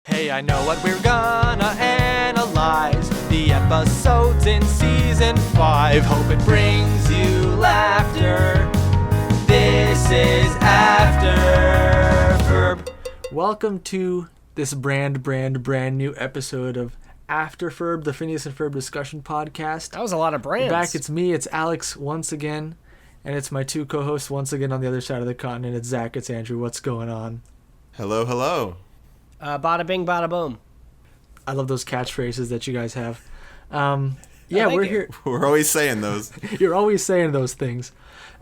Hey, I know what we're gonna analyze. The episodes in season 5. Hope it brings you laughter. This is Afterferb. Welcome to this brand new episode of Afterferb, the Phineas and Ferb discussion podcast. That was a lot of brands. Back, it's me, it's Alex once again, and it's my two co-hosts once again on the other side of the continent. It's Zach, it's Andrew. What's going on? Hello, hello. Bada bing, bada boom. I love those catchphrases that you guys have. We're here. We're always saying those. You're always saying those things.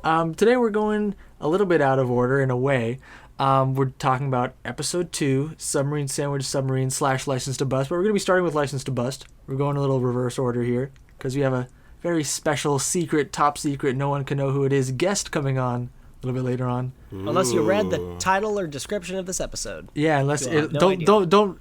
Today we're going a little bit out of order in a way. We're talking about episode 2, Submarine Sandwich Submarine / License to Bust. But we're going to be starting with License to Bust. We're going a little reverse order here because we have a very special, secret, top secret, no one can know who it is guest coming on a little bit later on. Unless you read the title or description of this episode. Yeah, unless don't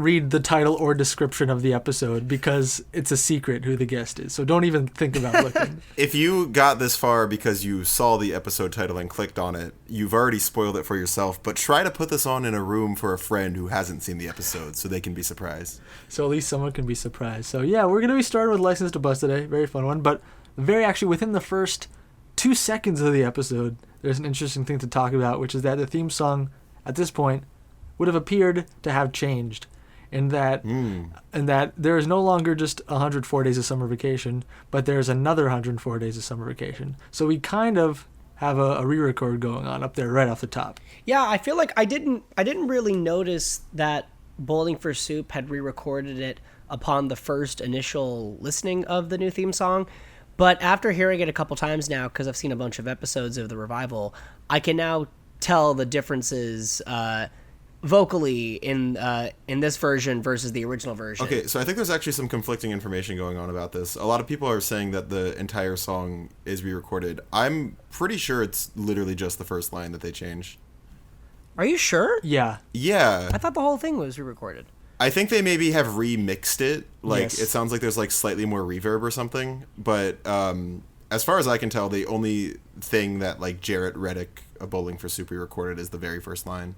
read the title or description of the episode because it's a secret who the guest is. So don't even think about looking. If you got this far because you saw the episode title and clicked on it, you've already spoiled it for yourself. But try to put this on in a room for a friend who hasn't seen the episode so they can be surprised. So at least someone can be surprised. So yeah, we're going to be starting with License to Bust today. Very fun one. But within the first 2 seconds of the episode, there's an interesting thing to talk about, which is that the theme song at this point would have appeared to have changed, and that there is no longer just 104 days of summer vacation, but there's another 104 days of summer vacation. So we kind of have a re-record going on up there right off the top. Yeah, I feel like I didn't really notice that Bowling for Soup had re-recorded it upon the first initial listening of the new theme song. But after hearing it a couple times now, because I've seen a bunch of episodes of the revival, I can now tell the differences vocally in this version versus the original version. Okay, so I think there's actually some conflicting information going on about this. A lot of people are saying that the entire song is re-recorded. I'm pretty sure it's literally just the first line that they changed. Are you sure? Yeah. Yeah. I thought the whole thing was re-recorded. I think they maybe have remixed it. Yes. It sounds like there's slightly more reverb or something. But as far as I can tell, the only thing that Jarrett Reddick of Bowling for Soup recorded is the very first line.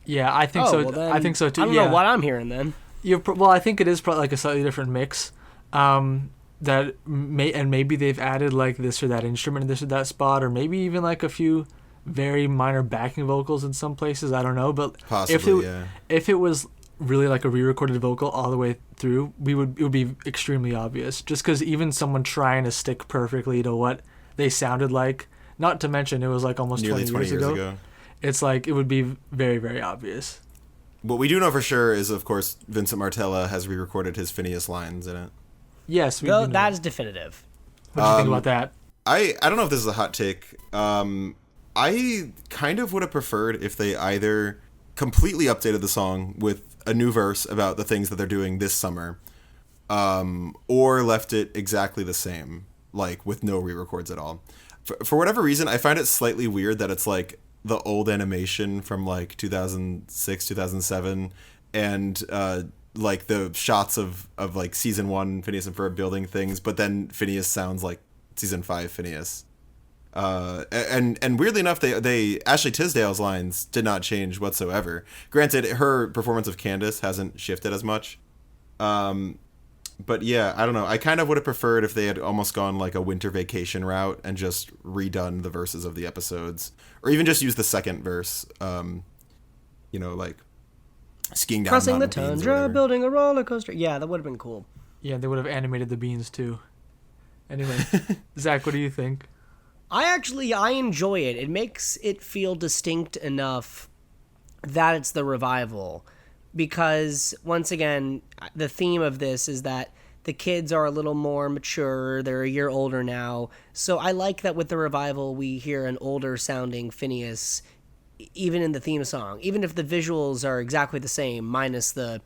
Yeah, I think so. Well then, I think so too. I don't know what I'm hearing then. I think it is probably a slightly different mix. Maybe they've added this or that instrument in this or that spot, or maybe even a few very minor backing vocals in some places. I don't know, but possibly, if it was really a re-recorded vocal all the way through, it would be extremely obvious, just because even someone trying to stick perfectly to what they sounded like, not to mention it was almost nearly 20 years ago. It's it would be very, very obvious. What we do know for sure is, of course, Vincent Martella has re-recorded his Phineas lines in it. Yes, we do. That is definitive. What do you think about that? I don't know if this is a hot take. I kind of would have preferred if they either completely updated the song with a new verse about the things that they're doing this summer, or left it exactly the same, with no re-records at all. For whatever reason, I find it slightly weird that it's the old animation from 2006, 2007, and the shots of season 1 Phineas and Ferb building things, but then Phineas sounds like season 5 Phineas. And weirdly enough, they Ashley Tisdale's lines did not change whatsoever. Granted, her performance of Candace hasn't shifted as much. But yeah, I don't know. I kind of would have preferred if they had almost gone a winter vacation route and just redone the verses of the episodes, or even just use the second verse. Skiing down crossing the mountain tundra, building a roller coaster. Yeah, that would have been cool. Yeah, they would have animated the beans too. Anyway, Zach, what do you think? I enjoy it. It makes it feel distinct enough that it's the revival. Because, once again, the theme of this is that the kids are a little more mature. They're a year older now. So I like that with the revival, we hear an older-sounding Phineas, even in the theme song. Even if the visuals are exactly the same, minus the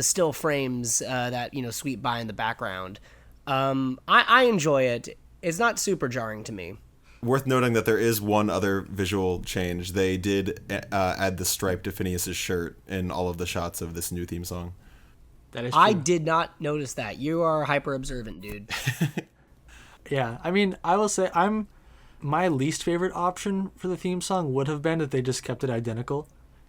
still frames that, sweep by in the background. I enjoy it. It's not super jarring to me. Worth noting that there is one other visual change. They did add the stripe to Phineas's shirt in all of the shots of this new theme song. That is true. I did not notice that. You are hyper observant, dude. Yeah, I will say my least favorite option for the theme song would have been that they just kept it identical.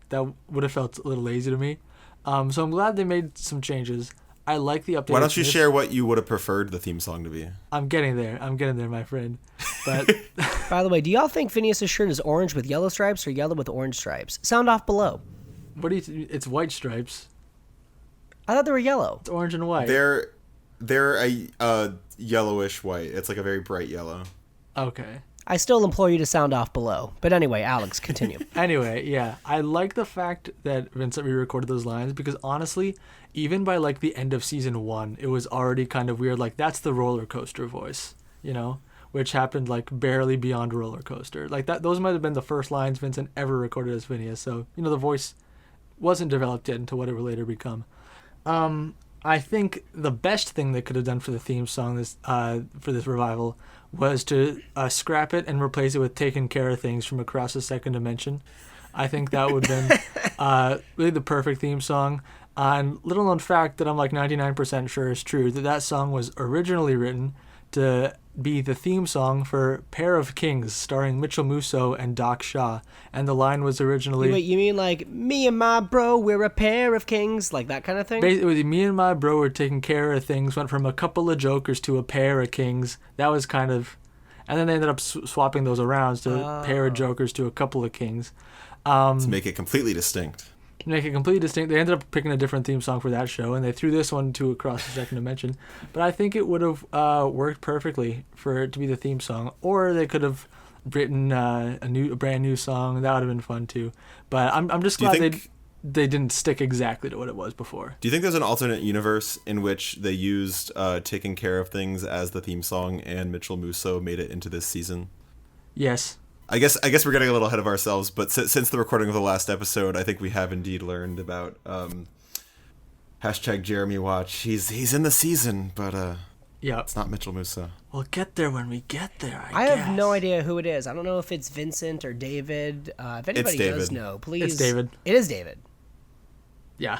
That would have felt a little lazy to me. So I'm glad they made some changes. I like the update. Why don't you share what you would have preferred the theme song to be? I'm getting there, my friend. But By the way, do y'all think Phineas's shirt is orange with yellow stripes or yellow with orange stripes? Sound off below. what do you? It's white stripes. I thought they were yellow. It's orange and white. They're a yellowish white. It's like a very bright yellow. Okay. I still implore you to sound off below. But anyway, Alex, continue. Anyway, yeah, I like the fact that Vincent re-recorded those lines because honestly, even by like the end of season 1, it was already kind of weird. Like that's the roller coaster voice, which happened like barely beyond roller coaster. Like that, those might have been the first lines Vincent ever recorded as Phineas. So the voice wasn't developed yet into what it would later become. I think the best thing they could have done for the theme song for this revival was to scrap it and replace it with "Taking Care of Things" from Across the Second Dimension. I think that would have been really the perfect theme song. And little known fact that I'm like 99% sure is true, that song was originally written to be the theme song for Pair of Kings, starring M.W.C.A and Doc Shaw. And the line was originally... Wait, you mean like, me and my bro, we're a pair of kings? Like that kind of thing? It was me and my bro were taking care of things, went from a couple of jokers to a pair of kings. That was kind of... And then they ended up swapping those around to pair of jokers to a couple of kings. To make it completely distinct. Make it completely distinct. They ended up picking a different theme song for that show, and they threw this one to Across the Second Dimension. But I think it would have worked perfectly for it to be the theme song, or they could have written a brand new song. That would have been fun too. But I'm just glad they didn't stick exactly to what it was before. Do you think there's an alternate universe in which they used "Taking Care of Things" as the theme song, and M.W.C.A made it into this season? Yes. I guess we're getting a little ahead of ourselves, but since the recording of the last episode, I think we have indeed learned about #Jeremy Watch. He's in the season, but it's not M.W.C.A. We'll get there when we get there. I have no idea who it is. I don't know if it's Vincent or David. If anybody does know, please. It's David. It is David. Yeah.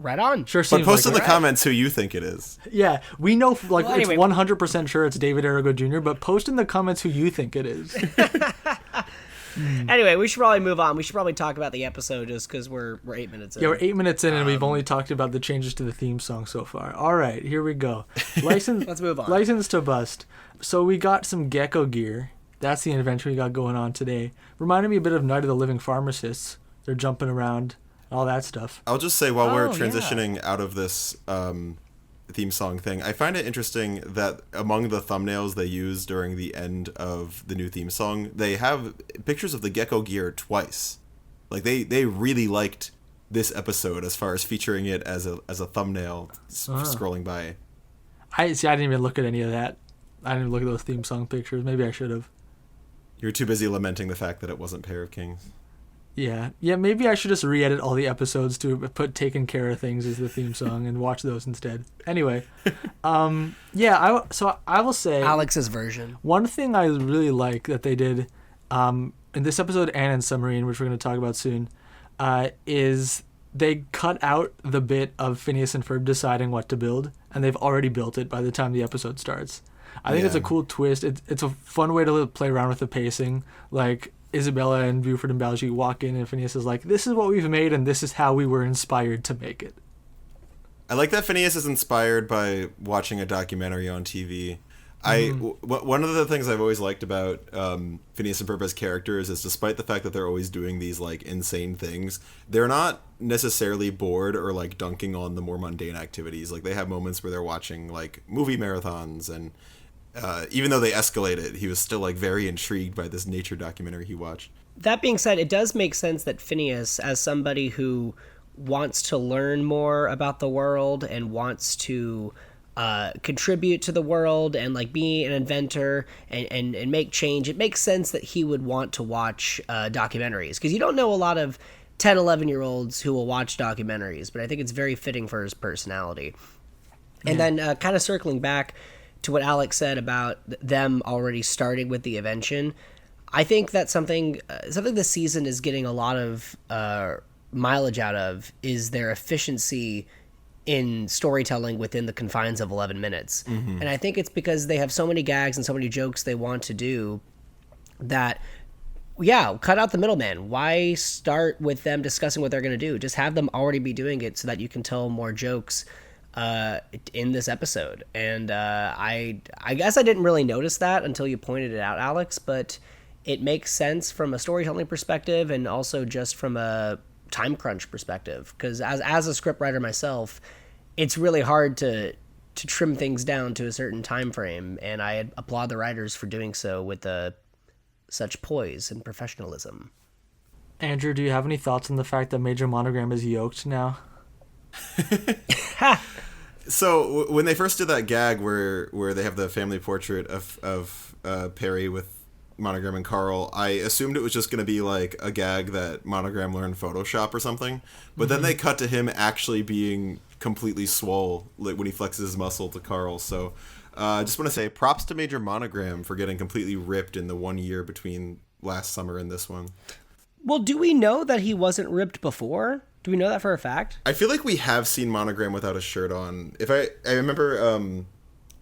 Right on. Sure. But post in the comments who you think it is. Yeah, we know it's anyway. 100% sure it's David Arago Jr., but post in the comments who you think it is. Anyway, we should probably move on. We should probably talk about the episode just because we're 8 minutes in. Yeah, we're 8 minutes in, and we've only talked about the changes to the theme song so far. All right, here we go. Let's move on. License to Bust. So we got some gecko gear. That's the invention we got going on today. Reminded me a bit of Night of the Living Pharmacists. They're jumping around, all that stuff. I'll just say while we're transitioning out of this theme song thing, I find it interesting that among the thumbnails they use during the end of the new theme song, they have pictures of the gecko gear twice. Like they really liked this episode as far as featuring it as a thumbnail scrolling by. I didn't even look at any of that. I didn't even look at those theme song pictures. Maybe I should have. You were too busy lamenting the fact that it wasn't Pair of Kings. Yeah, maybe I should just re-edit all the episodes to put "Taking Care of Things" as the theme song and watch those instead. Anyway, I will say Alex's version. One thing I really like that they did in this episode and in Submarine, which we're going to talk about soon, is they cut out the bit of Phineas and Ferb deciding what to build, and they've already built it by the time the episode starts. I think it's a cool twist. It's a fun way to play around with the pacing, like Isabella and Buford and Baljeet walk in and Phineas is like, this is what we've made and this is how we were inspired to make it. I like that Phineas is inspired by watching a documentary on TV. One of the things I've always liked about Phineas and Ferb as characters is despite the fact that they're always doing these like insane things, they're not necessarily bored or like dunking on the more mundane activities. Like they have moments where they're watching like movie marathons, and even though they escalate it, he was still like very intrigued by this nature documentary he watched. That being said, it does make sense that Phineas, as somebody who wants to learn more about the world and wants to contribute to the world and like be an inventor and make change, it makes sense that he would want to watch documentaries, because you don't know a lot of 10, 11-year-olds who will watch documentaries, but I think it's very fitting for his personality. And then kind of circling back to what Alex said about them already starting with the invention, I think that's something this season is getting a lot of mileage out of, is their efficiency in storytelling within the confines of 11 minutes. Mm-hmm. And I think it's because they have so many gags and so many jokes they want to do that Yeah, cut out the middleman. Why start with them discussing what they're going to do? Just have them already be doing it so that you can tell more jokes in this episode. And I guess I didn't really notice that until you pointed it out, Alex, but it makes sense from a storytelling perspective and also just from a time crunch perspective. Because as a scriptwriter myself, it's really hard to trim things down to a certain time frame, and I applaud the writers for doing so with such poise and professionalism. Andrew, do you have any thoughts on the fact that Major Monogram is yoked now? So when they first did that gag where they have the family portrait of Perry with Monogram and Carl, I assumed it was just going to be like a gag that Monogram learned Photoshop or something. But then they cut to him actually being completely swole, like when he flexes his muscle to Carl. So I just want to say props to Major Monogram for getting completely ripped in the 1 year between last summer and this one. Well, do we know that he wasn't ripped before? Do we know that for a fact? I feel like we have seen Monogram without a shirt on. If I remember,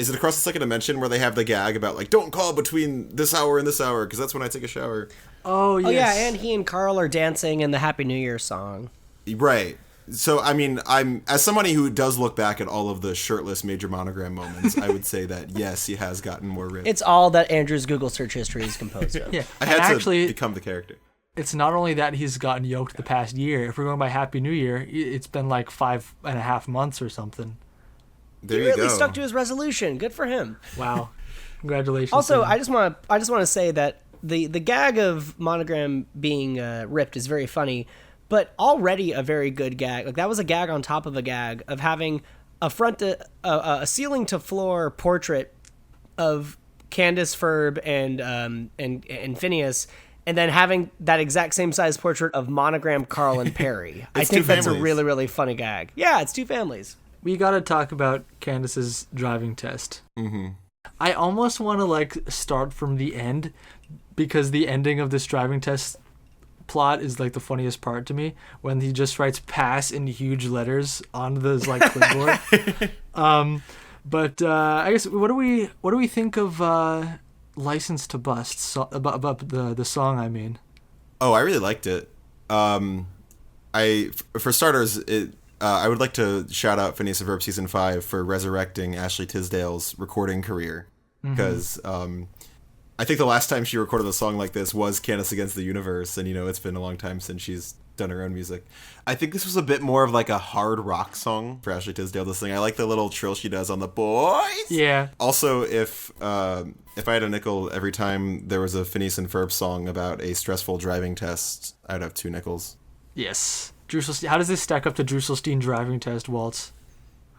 is it Across the Second Dimension where they have the gag about like, don't call between this hour and this hour because that's when I take a shower? Oh, yes. Oh, yeah, and he and Carl are dancing in the Happy New Year song. Right. So, I mean, I'm as somebody who does look back at all of the shirtless Major Monogram moments, I would say that, yes, he has gotten more ripped. It's all that Andrew's Google search history is composed of. Yeah. I had actually, to become the character. It's not only that he's gotten yoked the past year. If we're going by Happy New Year, it's been like 5.5 months or something. There he you really go. stuck to his resolution. Good for him. Wow. Congratulations. Also, to him. I just want to say that the gag of Monogram being ripped is very funny, but already a very good gag. Like that was a gag on top of a gag of having a ceiling to floor portrait of Candace Ferb and Phineas, and then having that exact same size portrait of Monogram, Carl, and Perry. I think that's a really, really funny gag. Yeah, it's two families. We got to talk about Candace's driving test. Mm-hmm. I almost want to like start from the end because the ending of this driving test plot is like the funniest part to me when he just writes pass in huge letters on this like clipboard. But I guess what do we think of License to Bust about the song? I mean, Oh, I really liked it. For starters, I would like to shout out Phineas and Ferb season 5 for resurrecting Ashley Tisdale's recording career because I think the last time she recorded a song like this was Candace Against the Universe, and it's been a long time since she's done her own music. I think this was a bit more of like a hard rock song for Ashley Tisdale to sing. I like the little trill she does on the boys. Yeah. Also, if I had a nickel every time there was a Phineas and Ferb song about a stressful driving test, I would have 2 nickels. Yes. How does this stack up to Drusselstein driving test, Waltz?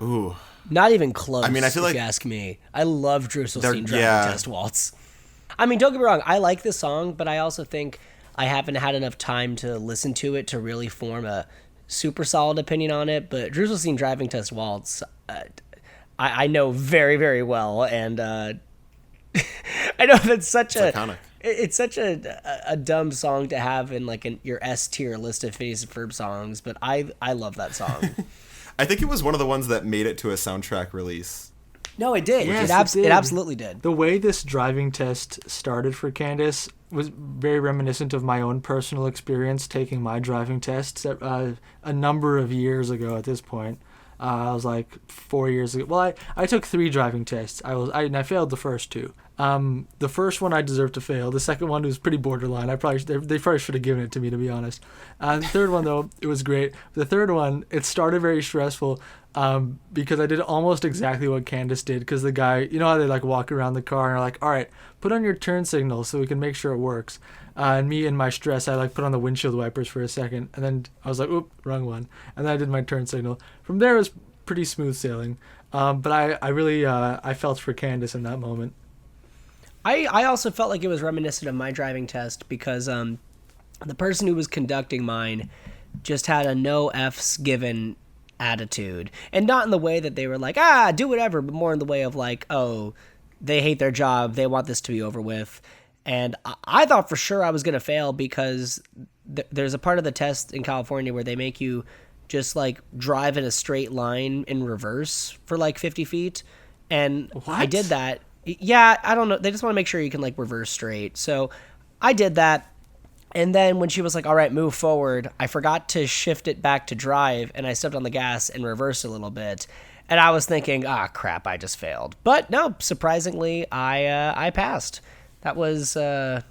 Ooh. Not even close. I mean, I feel if like you ask me. I love Drusselstein driving yeah. test waltz. I mean, don't get me wrong. I like this song, but I also think I haven't had enough time to listen to it to really form a super solid opinion on it. But Drusselstein driving test waltz, I know very, very well, and I know that's such iconic. It's such a dumb song to have in like your S tier list of Phineas and Ferb songs, but I love that song. I think it was one of the ones that made it to a soundtrack release. No, it did. Yes, It did. absolutely did. The way this driving test started for Candace was very reminiscent of my own personal experience taking my driving tests a number of years ago at this point. I was like 4 years ago. Well, I took 3 driving tests. And I failed the first 2. The first one I deserved to fail. The second one was pretty borderline. They probably should have given it to me, to be honest. The third one, though, it was great. The third one, it started very stressful because I did almost exactly what Candace did. Because the guy, you know how they like walk around the car and are like, all right, put on your turn signal so we can make sure it works. And me in my stress, I like put on the windshield wipers for a second, and then I was like, oop, wrong one. And then I did my turn signal. From there, it was pretty smooth sailing. But I really I felt for Candace in that moment. I also felt like it was reminiscent of my driving test because the person who was conducting mine just had a no F's given attitude. And not in the way that they were like, do whatever, but more in the way of like, oh, they hate their job. They want this to be over with. And I thought for sure I was going to fail because there's a part of the test in California where they make you just like drive in a straight line in reverse for like 50 feet. And What? I did that. Yeah, I don't know. They just want to make sure you can like reverse straight. So I did that. And then when she was like, all right, move forward, I forgot to shift it back to drive, and I stepped on the gas and reversed a little bit. And I was thinking, crap, I just failed. But no, surprisingly, I passed. That was, I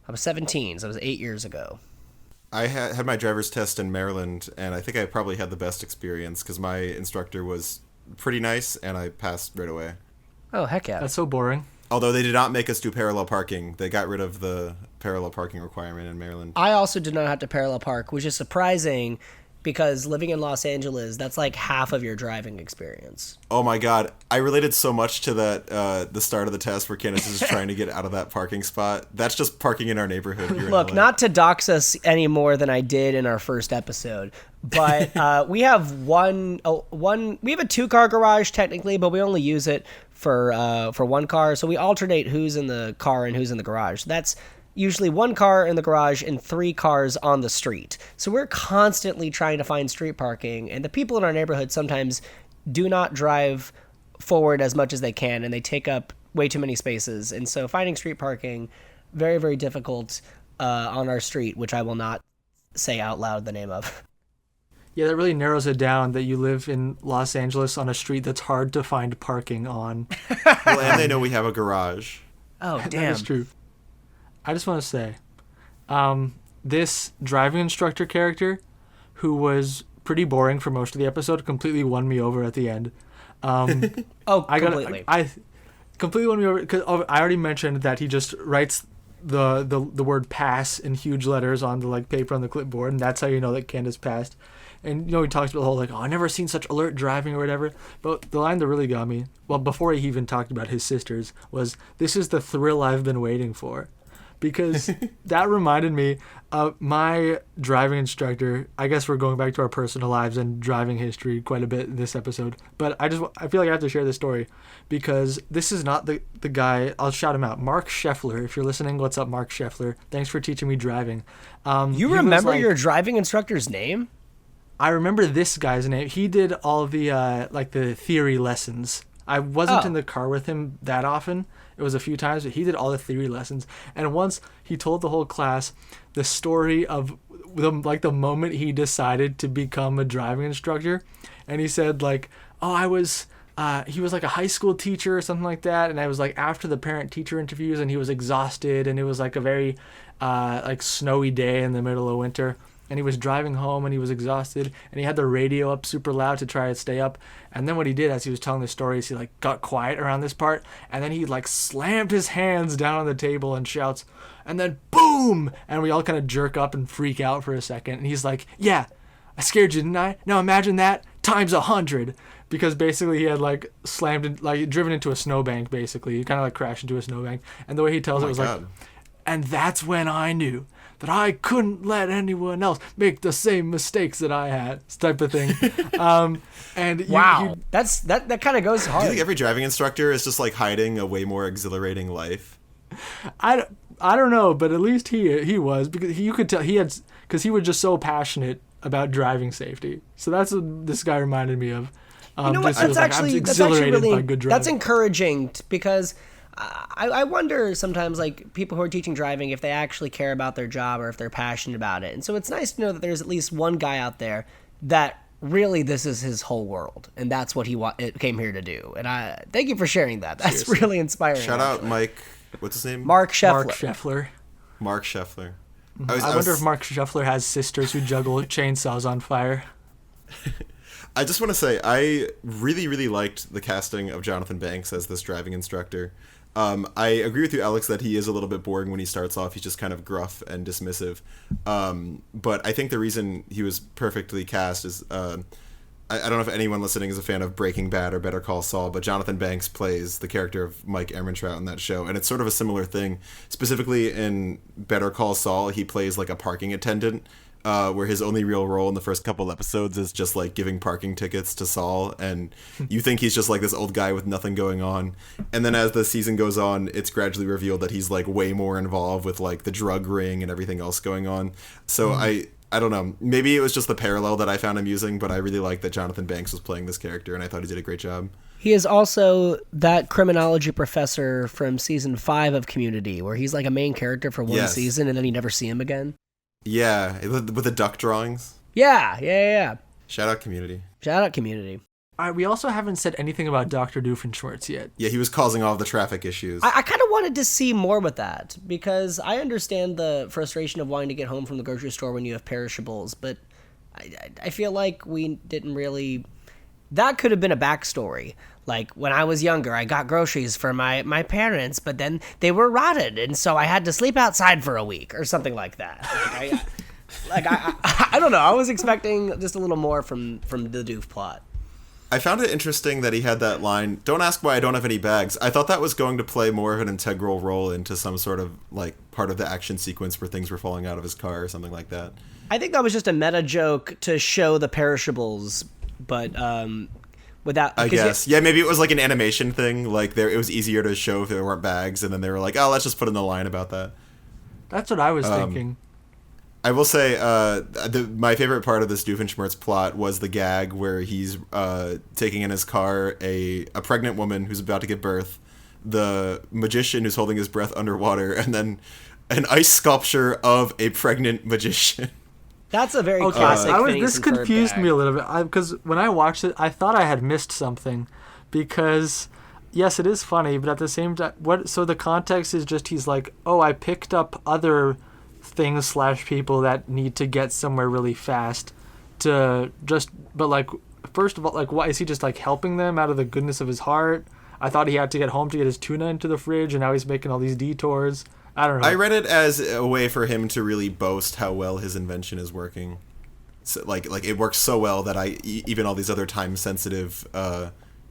was 17, so it was 8 years ago. I had my driver's test in Maryland, and I think I probably had the best experience because my instructor was pretty nice, and I passed right away. Oh, heck yeah. That's so boring. Although they did not make us do parallel parking. They got rid of the parallel parking requirement in Maryland. I also did not have to parallel park, which is surprising because living in Los Angeles, that's like half of your driving experience. Oh my god, I related so much to that, the start of the test where Candace is trying to get out of that parking spot. That's just parking in our neighborhood here Look, in LA. not to dox us any more than I did in our first episode, but we have we have a 2-car garage technically, but we only use it for 1 car. So we alternate who's in the car and who's in the garage. That's usually 1 car in the garage and 3 cars on the street. So we're constantly trying to find street parking, and the people in our neighborhood sometimes do not drive forward as much as they can, and they take up way too many spaces. And so finding street parking, very, very difficult on our street, which I will not say out loud the name of. Yeah, that really narrows it down that you live in Los Angeles on a street that's hard to find parking on. Well, and they know we have a garage. Oh, damn. That is true. I just want to say, this driving instructor character, who was pretty boring for most of the episode, completely won me over at the end. Completely. I completely won me over because I already mentioned that he just writes the word pass in huge letters on the like paper on the clipboard, and that's how you know that Candace passed. And he talks about the whole like, I've never seen such alert driving or whatever. But the line that really got me, well, before he even talked about his sisters, was, "This is the thrill I've been waiting for." Because that reminded me of my driving instructor. I guess we're going back to our personal lives and driving history quite a bit in this episode. But I feel like I have to share this story because this is not the guy. I'll shout him out. Mark Scheffler. If you're listening, what's up, Mark Scheffler? Thanks for teaching me driving. You remember your driving instructor's name? I remember this guy's name. He did all the the theory lessons. I wasn't in the car with him that often. It was a few times, but he did all the theory lessons. And once he told the whole class the story of the moment he decided to become a driving instructor. And he said he was like a high school teacher or something like that. And I was like after the parent teacher interviews and he was exhausted and it was like a very snowy day in the middle of winter. And he was driving home and he was exhausted and he had the radio up super loud to try to stay up. And then what he did as he was telling the stories, he got quiet around this part and then he slammed his hands down on the table and shouts, and then boom! And we all kind of jerk up and freak out for a second. And he's like, "Yeah, I scared you, didn't I? Now imagine that times 100. Because basically he had driven into a snowbank basically. He kind of crashed into a snowbank. And the way he tells it was God. And that's when I knew that I couldn't let anyone else make the same mistakes that I had," type of thing. That kind of goes hard. Do you think every driving instructor is just hiding a way more exhilarating life? I don't know, but at least he was, because you could tell because he was just so passionate about driving safety. So that's what this guy reminded me of. You know what? That's actually that's encouraging because I wonder sometimes people who are teaching driving if they actually care about their job or if they're passionate about it. And so it's nice to know that there's at least one guy out there that really this is his whole world and that's what he came here to do. And I thank you for sharing that. That's Seriously. Really inspiring. Shout out Mike. What's his name? Mark Scheffler. Mark Scheffler. I wonder if Mark Scheffler has sisters who juggle chainsaws on fire. I just want to say I really, really liked the casting of Jonathan Banks as this driving instructor. I agree with you, Alex, that he is a little bit boring when he starts off. He's just kind of gruff and dismissive. But I think the reason he was perfectly cast is I don't know if anyone listening is a fan of Breaking Bad or Better Call Saul, but Jonathan Banks plays the character of Mike Ehrmantraut in that show, and it's sort of a similar thing. Specifically in Better Call Saul, he plays a parking attendant, where his only real role in the first couple episodes is just giving parking tickets to Saul, and you think he's just this old guy with nothing going on. And then as the season goes on, it's gradually revealed that he's way more involved with the drug ring and everything else going on. So I don't know. Maybe it was just the parallel that I found amusing, but I really liked that Jonathan Banks was playing this character, and I thought he did a great job. He is also that criminology professor from season 5 of Community, where he's like a main character for one season, and then you never see him again. Yeah, with the duck drawings. Yeah. Shout out Community. All right, we also haven't said anything about Dr. Doofenshmirtz yet. Yeah, he was causing all the traffic issues. I kind of wanted to see more with that, because I understand the frustration of wanting to get home from the grocery store when you have perishables, but I feel like we didn't really... That could have been a backstory. Like, when I was younger, I got groceries for my parents, but then they were rotted, and so I had to sleep outside for a week, or something like that. I don't know. I was expecting just a little more from the Doof plot. I found it interesting that he had that line, "Don't ask why I don't have any bags." I thought that was going to play more of an integral role into some sort of, like, part of the action sequence where things were falling out of his car or something like that. I think that was just a meta joke to show the perishables, but without... I guess. Yeah, maybe it was like an animation thing. Like, it was easier to show if there weren't bags, and then they were like, oh, let's just put in the line about that. That's what I was thinking. I will say, my favorite part of this Doofenshmirtz plot was the gag where he's taking in his car a pregnant woman who's about to give birth, the magician who's holding his breath underwater, and then an ice sculpture of a pregnant magician. That's a very classic This confused me a little bit, because when I watched it, I thought I had missed something, because... Yes, it is funny, but at the same time, so the context is just he's like, oh, I picked up other things / people that need to get somewhere really fast but like, first of all, like, why is he just like helping them out of the goodness of his heart? I thought he had to get home to get his tuna into the fridge, and now he's making all these detours. I don't know. I read it as a way for him to really boast how well his invention is working. So, like it works so well that even all these other time sensitive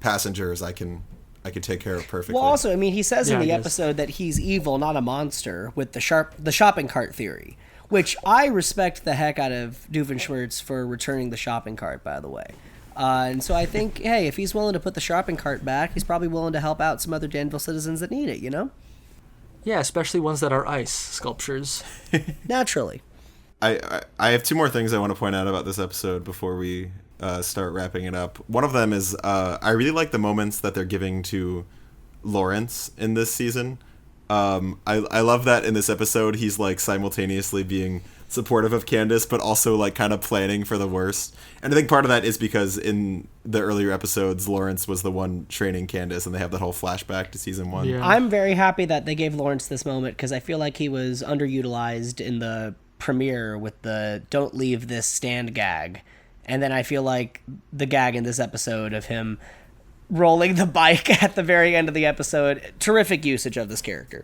passengers I can take care of perfectly. Well, also, I mean, he says in the episode that he's evil, not a monster, with the shopping cart theory, which I respect the heck out of Doofenshmirtz for returning the shopping cart, by the way. And so I think, hey, if he's willing to put the shopping cart back, he's probably willing to help out some other Danville citizens that need it, you know? Yeah, especially ones that are ice sculptures. Naturally. I have 2 more things I want to point out about this episode before we start wrapping it up. One of them is I really like the moments that they're giving to Lawrence in this season. I love that in this episode he's like simultaneously being supportive of Candace but also like kind of planning for the worst. And I think part of that is because in the earlier episodes Lawrence was the one training Candace, and they have that whole flashback to season 1. Yeah. I'm very happy that they gave Lawrence this moment, because I feel like he was underutilized in the premiere with the "don't leave this stand" gag. And then I feel like the gag in this episode of him rolling the bike at the very end of the episode, terrific usage of this character.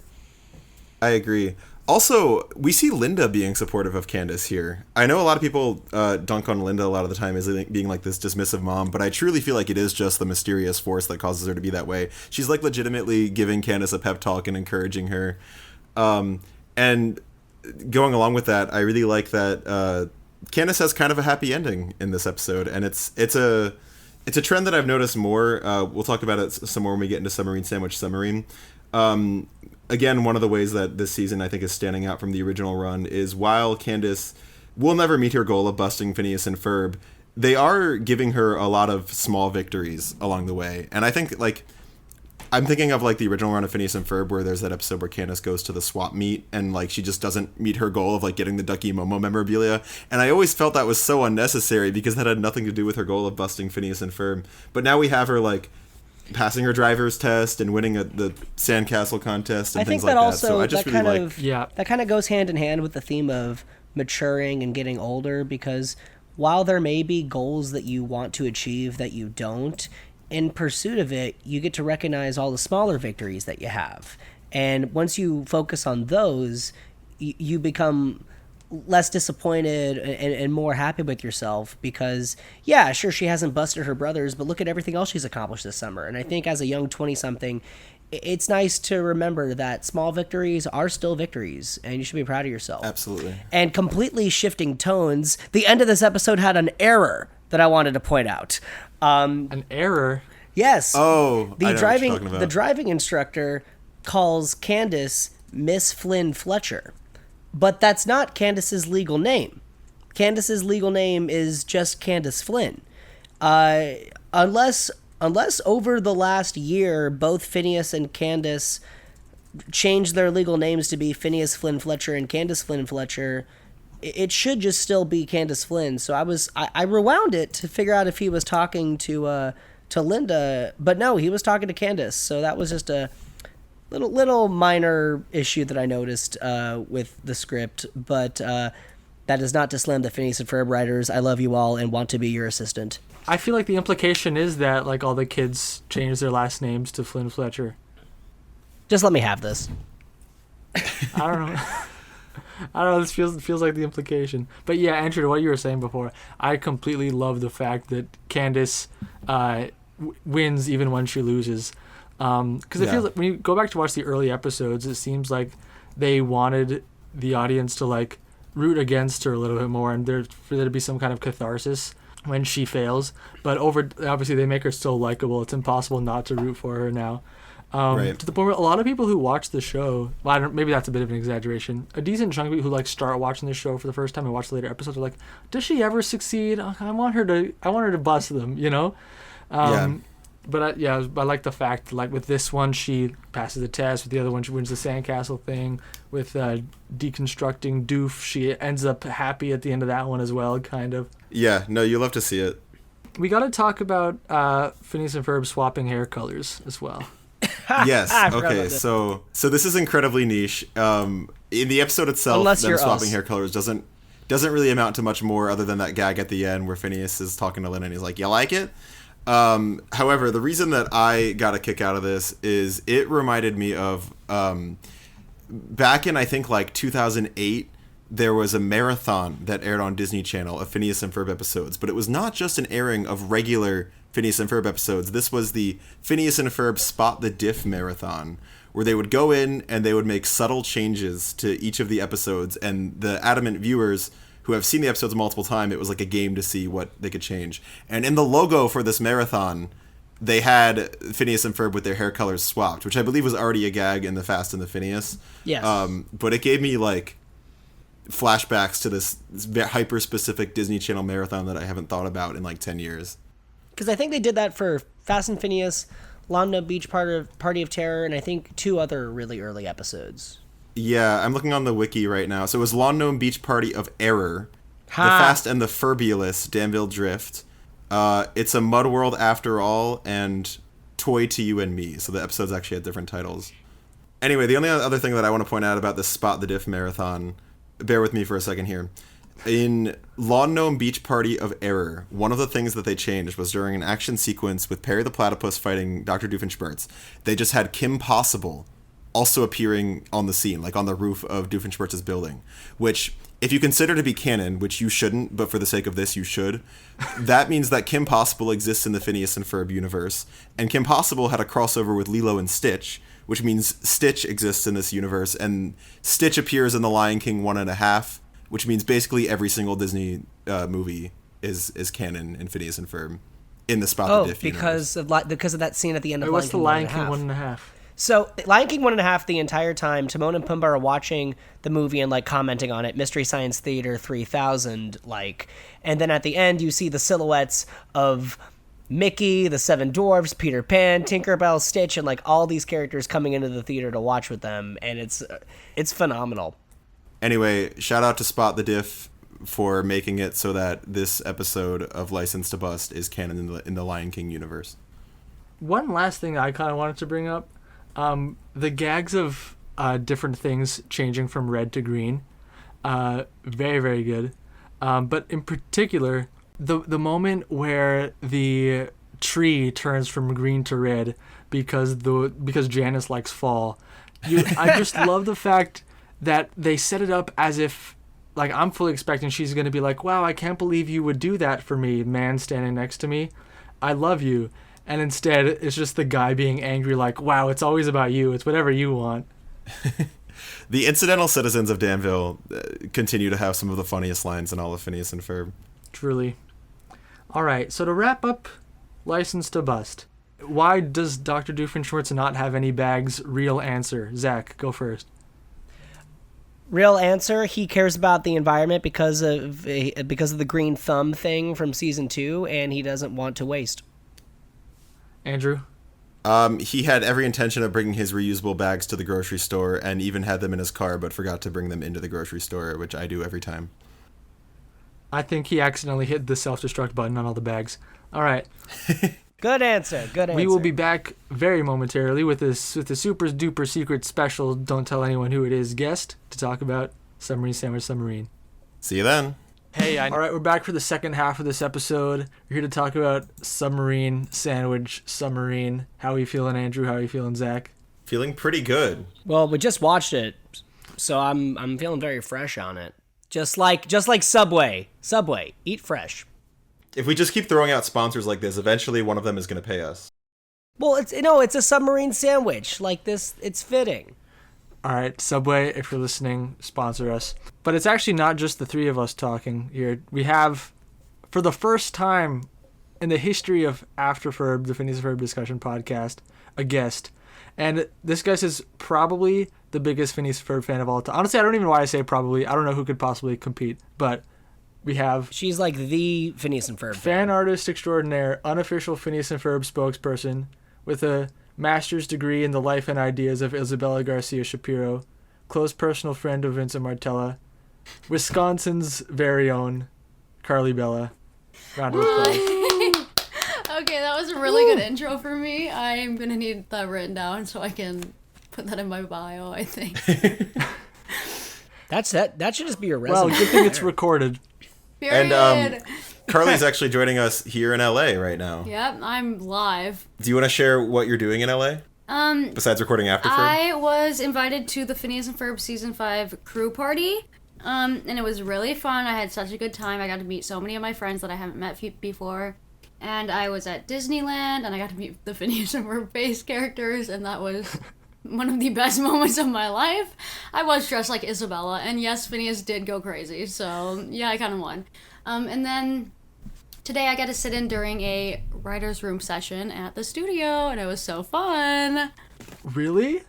I agree. Also, we see Linda being supportive of Candace here. I know a lot of people dunk on Linda a lot of the time as being like this dismissive mom, but I truly feel like it is just the mysterious force that causes her to be that way. She's like legitimately giving Candace a pep talk and encouraging her. And going along with that, I really like that Candace has kind of a happy ending in this episode, and it's a trend that I've noticed more. We'll talk about it some more when we get into Submarine. Again, one of the ways that this season I think is standing out from the original run is while Candace will never meet her goal of busting Phineas and Ferb, they are giving her a lot of small victories along the way. And I think, like, I'm thinking of like the original run of Phineas and Ferb where there's that episode where Candace goes to the swap meet and like she just doesn't meet her goal of like getting the Ducky Momo memorabilia. And I always felt that was so unnecessary because that had nothing to do with her goal of busting Phineas and Ferb. But now we have her like passing her driver's test and winning the sandcastle contest and things like that. So I just really like... That kind of goes hand in hand with the theme of maturing and getting older, because while there may be goals that you want to achieve that you don't, in pursuit of it, you get to recognize all the smaller victories that you have. And once you focus on those, you become less disappointed and more happy with yourself, because, yeah, sure, she hasn't busted her brothers, but look at everything else she's accomplished this summer. And I think as a young 20-something, it's nice to remember that small victories are still victories, and you should be proud of yourself. Absolutely. And completely shifting tones, the end of this episode had an error that I wanted to point out. An error? Yes. Oh, I know what you're talking about. The driving instructor calls Candace Miss Flynn Fletcher, but that's not Candace's legal name. Candace's legal name is just Candace Flynn. Unless over the last year, both Phineas and Candace changed their legal names to be Phineas Flynn Fletcher and Candace Flynn Fletcher, it should just still be Candace Flynn. So I rewound it to figure out if he was talking to Linda, but no, he was talking to Candace. So that was just a little minor issue that I noticed with the script, but that is not to slam the Phineas and Ferb writers. I love you all and want to be your assistant. I feel like the implication is that like all the kids changed their last names to Flynn Fletcher. Just let me have this. I don't know. I don't know. This feels like the implication. But yeah, Andrew, to what you were saying before, I completely love the fact that Candace wins even when she loses. Because it feels like when you go back to watch the early episodes, it seems like they wanted the audience to like root against her a little bit more, and for there to be some kind of catharsis when she fails. But obviously they make her so likable, it's impossible not to root for her now. Right. To the point where a lot of people who watch the show, well, maybe that's a bit of an exaggeration, a decent chunk of people who like start watching the show for the first time and watch the later episodes are like, does she ever succeed? I want her to bust them, you know? But I like the fact, like with this one, she passes the test. With the other one, she wins the sandcastle thing. With deconstructing Doof, she ends up happy at the end of that one as well, kind of. Yeah, no, you love to see it. We got to talk about Phineas and Ferb swapping hair colors as well. Yes. Okay. So this is incredibly niche. In the episode itself, Unless them you're swapping us. hair colors doesn't really amount to much more other than that gag at the end where Phineas is talking to Lynn and he's like, "You like it?" However, the reason that I got a kick out of this is it reminded me of back in I think like 2008. There was a marathon that aired on Disney Channel of Phineas and Ferb episodes, but it was not just an airing of regular Phineas and Ferb episodes. This was the Phineas and Ferb Spot the Diff marathon, where they would go in and they would make subtle changes to each of the episodes, and the adamant viewers who have seen the episodes multiple times, it was like a game to see what they could change. And in the logo for this marathon, they had Phineas and Ferb with their hair colors swapped, which I believe was already a gag in The Fast and the Phineas. Yes. But it gave me like flashbacks to this hyper specific Disney Channel marathon that I haven't thought about in like 10 years. Because I think they did that for Fast and Phineas, Londo Beach Party of Terror, and I think 2 other really early episodes. Yeah, I'm looking on the wiki right now. So it was Lawn Gnome Beach Party of Error, Ha! The Fast and the Ferbulous, Danville Drift, It's a Mud World After All, and Toy to You and Me. So the episodes actually had different titles. Anyway, the only other thing that I want to point out about this Spot the Diff marathon, bear with me for a second here. In Lawn Gnome Beach Party of Error, one of the things that they changed was during an action sequence with Perry the Platypus fighting Dr. Doofenshmirtz, they just had Kim Possible also appearing on the scene, like on the roof of Doofenshmirtz's building, which, if you consider to be canon, which you shouldn't, but for the sake of this, you should, that means that Kim Possible exists in the Phineas and Ferb universe, and Kim Possible had a crossover with Lilo and Stitch, which means Stitch exists in this universe, and Stitch appears in The Lion King 1.5, which means basically every single Disney movie is canon in Phineas and Ferb in the Spot the Diff universe. because of that scene at the end of What's the Lion King 1.5. 1.5? So Lion King 1.5, the entire time, Timon and Pumbaa are watching the movie and like commenting on it, Mystery Science Theater 3000, like, and then at the end you see the silhouettes of Mickey, the Seven Dwarfs, Peter Pan, Tinkerbell, Stitch, and like all these characters coming into the theater to watch with them, and it's phenomenal. Anyway, shout out to Spot the Diff for making it so that this episode of License to Bust is canon in the Lion King universe. One last thing I kind of wanted to bring up, the gags of different things changing from red to green, very, very good. But in particular, the moment where the tree turns from green to red because Janice likes fall, I just love the fact that they set it up as if, like, I'm fully expecting she's going to be like, wow, I can't believe you would do that for me, man standing next to me. I love you. And instead, it's just the guy being angry like, wow, it's always about you. It's whatever you want. The incidental citizens of Danville continue to have some of the funniest lines in all of Phineas and Ferb. Truly. All right, so to wrap up License to Bust, why does Dr. Doofenshmirtz not have any bags? Real answer. Zach, go first. Real answer, he cares about the environment because of the green thumb thing from season 2, and he doesn't want to waste. Andrew? He had every intention of bringing his reusable bags to the grocery store and even had them in his car, but forgot to bring them into the grocery store, which I do every time. I think he accidentally hit the self-destruct button on all the bags. All right. Good answer. We will be back very momentarily with the super duper secret special Don't Tell Anyone Who It Is guest to talk about Submarine Sandwich Submarine. See you then. Hey, all right, we're back for the second half of this episode. We're here to talk about Submarine Sandwich Submarine. How are you feeling, Andrew? How are you feeling, Zach? Feeling pretty good. Well, we just watched it, so I'm feeling very fresh on it. Just like Subway. Subway, eat fresh. If we just keep throwing out sponsors like this, eventually one of them is going to pay us. Well, it's a submarine sandwich. Like this, it's fitting. All right, Subway, if you're listening, sponsor us. But it's actually not just the three of us talking here. We have, for the first time in the history of Afterferb, the Phineas and Ferb discussion podcast, a guest. And this guest is probably the biggest Phineas and Ferb fan of all time. Honestly, I don't even know why I say probably. I don't know who could possibly compete. But we have... She's like the Phineas and Ferb fan artist extraordinaire, unofficial Phineas and Ferb spokesperson with a master's degree in the life and ideas of Isabella Garcia Shapiro, close personal friend of Vincent Martella, Wisconsin's very own Carlybella. Round of applause. Okay, that was a really good intro for me. I'm going to need that written down so I can put that in my bio, I think. That's it. That should just be your resume. Well, good thing it's recorded. Period. And Carly's actually joining us here in LA right now. Yep, I'm live. Do you want to share what you're doing in LA? Besides recording Afterferb? I was invited to the Phineas and Ferb Season 5 crew party. And it was really fun. I had such a good time. I got to meet so many of my friends that I haven't met before. And I was at Disneyland, and I got to meet the Phineas and Ferb base characters, and that was one of the best moments of my life. I was dressed like Isabella, and yes, Phineas did go crazy, so yeah, I kind of won. And then today I got to sit in during a writer's room session at the studio, and it was so fun. Really?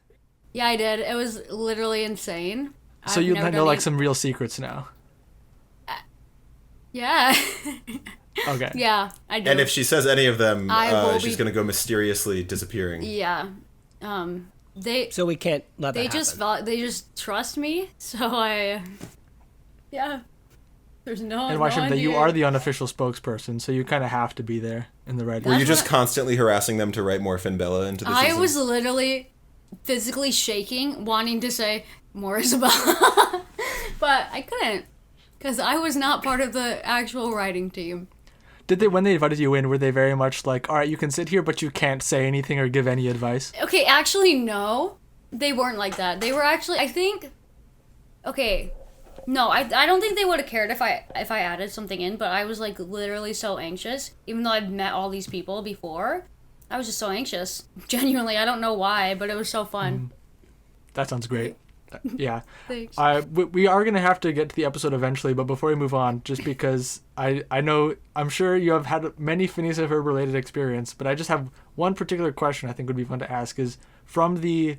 Yeah, I did. It was literally insane. So you know like some real secrets now? Yeah. Okay. Yeah, I do. And if she says any of them, she's going to go mysteriously disappearing. Yeah. So we can't let that happen. They just trust me, so yeah. There's no. And watch that you are the unofficial spokesperson, so you kind of have to be there in the right. Were you just constantly harassing them to write more Finbella into the season? I was literally physically shaking, wanting to say more Isabella, but I couldn't because I was not part of the actual writing team. Did they, when they invited you in, were they very much like, all right, you can sit here, but you can't say anything or give any advice? Okay, actually, no. They weren't like that. They were actually, I think, okay, no, I don't think they would have cared if I added something in, but I was, like, literally so anxious. Even though I've met all these people before, I was just so anxious. Genuinely, I don't know why, but it was so fun. That sounds great. Yeah. Thanks. We are going to have to get to the episode eventually, but before we move on, just because I'm sure you have had many Phineas and Ferb related experience, but I just have one particular question I think would be fun to ask is, from the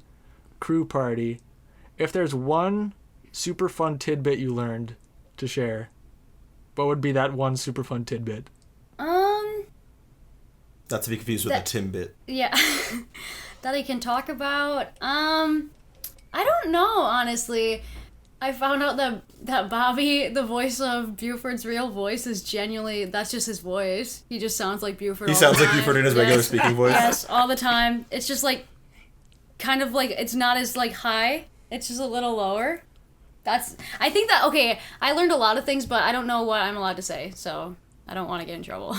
crew party, if there's one super fun tidbit you learned to share, what would be that one super fun tidbit? Not to be confused with a Timbit. Yeah. That I can talk about. I don't know, honestly. I found out that Bobby, the voice of Buford's real voice, is genuinely, that's just his voice. He just sounds like Buford He all sounds the like time. Buford in his regular speaking voice? Yes, all the time. It's just like, kind of like, it's not as like high. It's just a little lower. I think that, okay, I learned a lot of things, but I don't know what I'm allowed to say, so I don't want to get in trouble.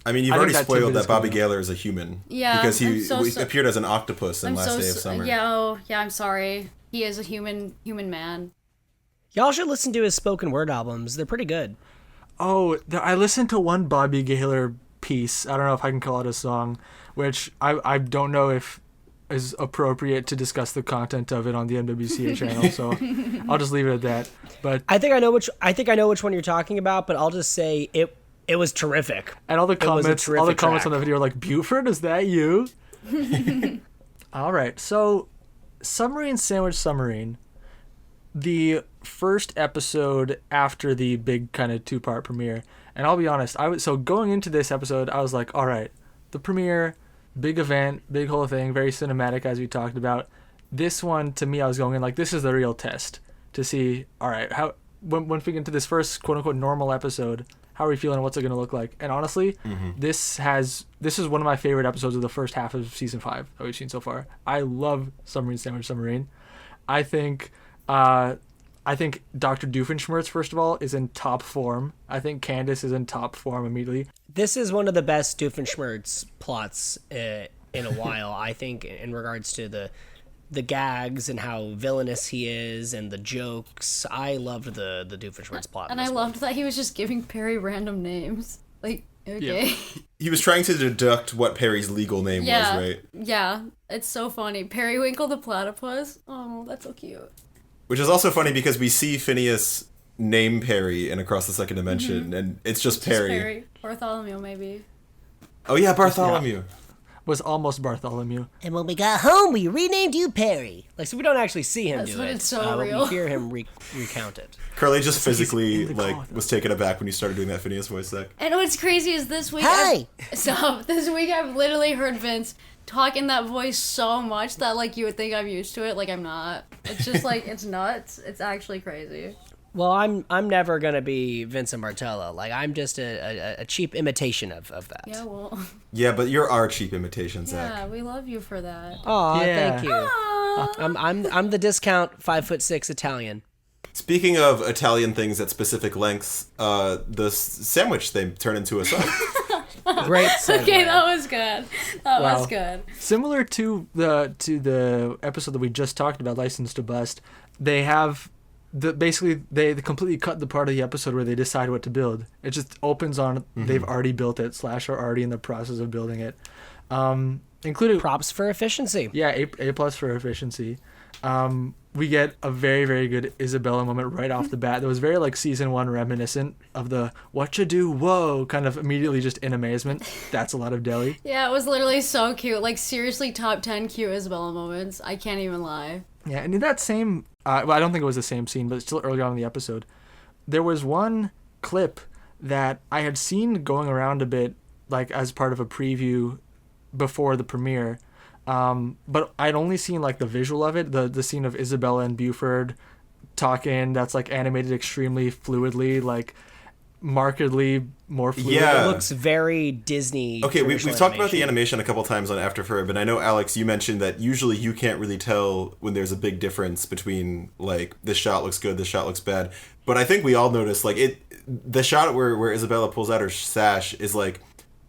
I mean, you've already spoiled that Bobby Gaylor is a human. Yeah. Because he appeared as an octopus in Last Day of Summer. Yeah, I'm sorry. He is a human man. Y'all should listen to his spoken word albums. They're pretty good. Oh, I listened to one Bobby Gaylor piece. I don't know if I can call it a song, which I don't know if is appropriate to discuss the content of it on the M.W.C.A. channel, so I'll just leave it at that. But I think I know which one you're talking about, but I'll just say it was terrific. And all the comments on the video are like, Buford, is that you? All right, so Submarine Sandwich Submarine. the first episode after the big kind of 2-part premiere. And I'll be honest, so going into this episode, I was like, all right, the premiere, big event, big whole thing, very cinematic as we talked about. This one, to me, I was going in like, this is the real test to see, all right, how when we get into this first quote-unquote normal episode, how are we feeling? What's it going to look like? And honestly, this is one of my favorite episodes of the first half of season 5 that we've seen so far. I love Submarine Sandwich Submarine. I think Dr. Doofenshmirtz, first of all, is in top form. I think Candace is in top form immediately. This is one of the best Doofenshmirtz plots in a while, I think, in regards to the gags and how villainous he is and the jokes. I loved the Doofenshmirtz plot. And I loved that he was just giving Perry random names. Like, okay. Yep. He was trying to deduct what Perry's legal name was, right? Yeah, it's so funny. Periwinkle the platypus. Oh, that's so cute. Which is also funny because we see Phineas name Perry in Across the Second Dimension, and it's just Perry. Just Perry. Bartholomew, maybe. Oh yeah, Bartholomew. Was almost Bartholomew. And when we got home, we renamed you Perry. Like, so we don't actually see him do it. It's so but real. we hear him recount it. Curly just physically in the car, was taken aback when you started doing that Phineas voice there. And what's crazy is this week... Hi! This week I've literally heard Vince talk in that voice so much that, like, you would think I'm used to it. Like, I'm not. It's just, like, it's nuts. It's actually crazy. Well, I'm never gonna be Vincent Martello. Like, I'm just a cheap imitation of that. Yeah, well... Yeah, but you're our cheap imitation, Zach. Yeah, we love you for that. Aw, Yeah. thank you. Aw. I'm the discount 5'6" Italian. Speaking of Italian things at specific lengths, the sandwich they turn into a song. Great segue. Okay, that was good. That was good. Similar to the episode that we just talked about, License to Bust, they have they completely cut the part of the episode where they decide what to build. It just opens on they've already built it / are already in the process of building it. Including Props for efficiency. Yeah, A plus for efficiency. We get a very, very good Isabella moment right off the bat. That was very like season 1 reminiscent of the what you do, whoa, kind of immediately just in amazement. That's a lot of deli. Yeah, it was literally so cute. Like, seriously, top 10 cute Isabella moments. I can't even lie. Yeah, and in that same, well, I don't think it was the same scene, but still early on in the episode, there was one clip that I had seen going around a bit, like as part of a preview before the premiere. But I'd only seen like the visual of it, the scene of Isabella and Buford talking. That's like animated extremely fluidly, like markedly more fluid. Yeah. It looks very Disney. Okay, we've traditional talked about the animation. animation a couple times on Afterferb, and I know, Alex, you mentioned that usually you can't really tell when there's a big difference between, like, this shot looks good, this shot looks bad. But I think we all noticed, like, the shot where Isabella pulls out her sash is, like,